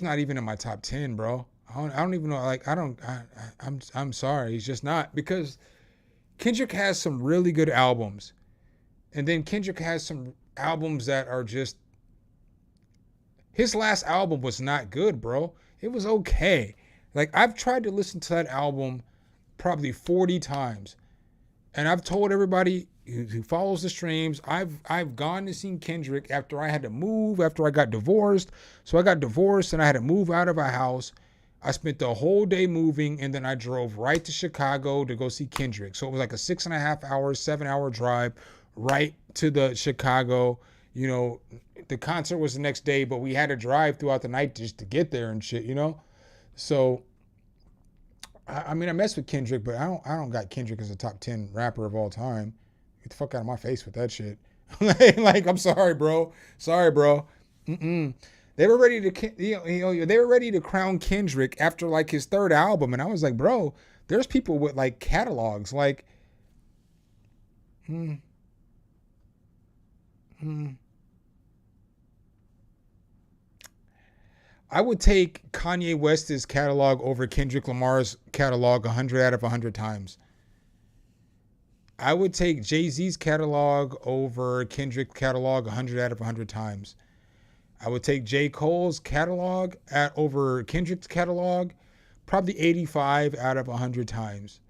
not even in my top 10, bro. I don't even know. Like I'm sorry. He's just not, because Kendrick has some really good albums, and then Kendrick has some albums that are just. His last album was not good, bro. It was okay. Like, I've tried to listen to that album probably 40 times. And I've told everybody who follows the streams, I've gone to see Kendrick after I had to move, after I got divorced. So I got divorced and I had to move out of a house. I spent the whole day moving, and then I drove right to Chicago to go see Kendrick. So it was like a 6.5 hour, 7-hour drive right to the Chicago. You know, the concert was the next day, but we had to drive throughout the night just to get there and shit, you know? So, I mean, I mess with Kendrick, but I don't got Kendrick as a top 10 rapper of all time. Get the fuck out of my face with that shit. Like, I'm sorry, bro. They were ready to, they were ready to crown Kendrick after like his 3rd album, and I was like, bro, there's people with like catalogs, like, I would take Kanye West's catalog over Kendrick Lamar's catalog 100 out of 100 times. I would take Jay-Z's catalog over Kendrick's catalog 100 out of 100 times. I would take J. Cole's catalog over Kendrick's catalog probably 85 out of 100 times.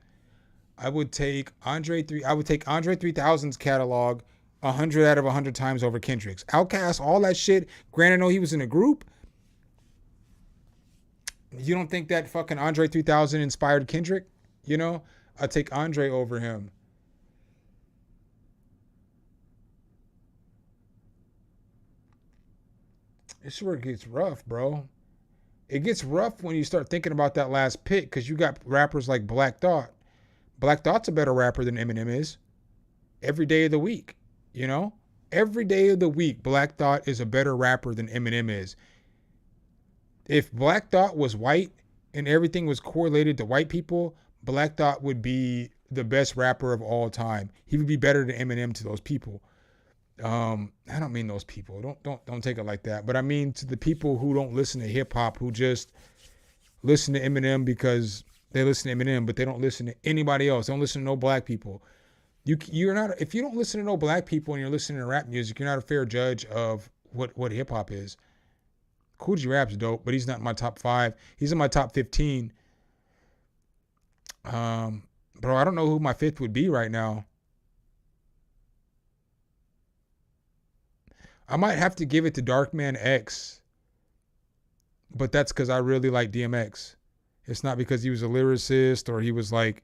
I would take Andre 3000's catalog 100 out of 100 times over Kendrick's. Outkast, all that shit. Granted, I know he was in a group. You don't think that fucking Andre 3000 inspired Kendrick? You know? I'd take Andre over him. This is where it gets rough, bro. It gets rough when you start thinking about that last pick, because you got rappers like Black Thought. Black Thought's a better rapper than Eminem is. Every day of the week, you know? Every day of the week, Black Thought is a better rapper than Eminem is. If Black Thought was white and everything was correlated to white people, Black Thought would be the best rapper of all time. He would be better than Eminem to those people. I don't mean those people. Don't take it like that. But I mean to the people who don't listen to hip hop, who just listen to Eminem because they listen to Eminem, but they don't listen to anybody else. They don't listen to no black people. You're not, if you don't listen to no black people and you're listening to rap music, you're not a fair judge of what hip hop is. Kool G Rap's dope, but he's not in my top 5. He's in my top 15. Bro, I don't know who my 5th would be right now. I might have to give it to Darkman X, but that's because I really like DMX. It's not because he was a lyricist or he was like,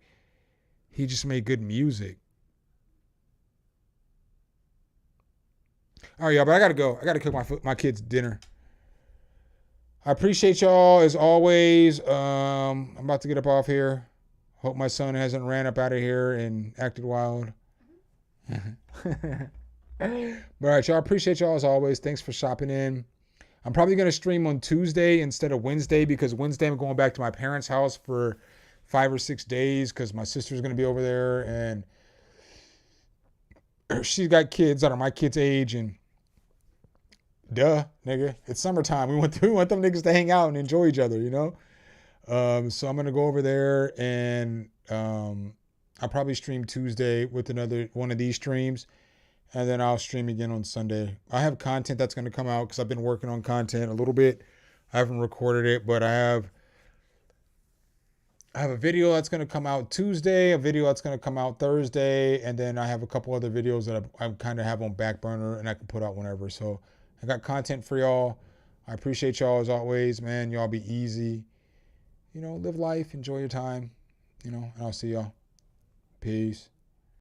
He just made good music. All right, y'all, but I gotta go. I gotta cook my kids dinner. I appreciate y'all as always. I'm about to get up off here. Hope my son hasn't ran up out of here and acted wild. But all right, y'all, appreciate y'all as always. Thanks for shopping in. I'm probably going to stream on Tuesday instead of Wednesday because Wednesday I'm going back to my parents' house for 5 or 6 days because my sister's going to be over there and she's got kids that are my kids' age and duh, nigga, it's summertime. We want them niggas to hang out and enjoy each other, you know? So I'm going to go over there and I'll probably stream Tuesday with another one of these streams. And then I'll stream again on Sunday. I have content that's going to come out because I've been working on content a little bit. I haven't recorded it, but I have a video that's going to come out Tuesday, a video that's going to come out Thursday, and then I have a couple other videos that I kind of have on back burner and I can put out whenever. So I got content for y'all. I appreciate y'all as always, man. Y'all be easy. You know, live life, enjoy your time, you know, and I'll see y'all. Peace.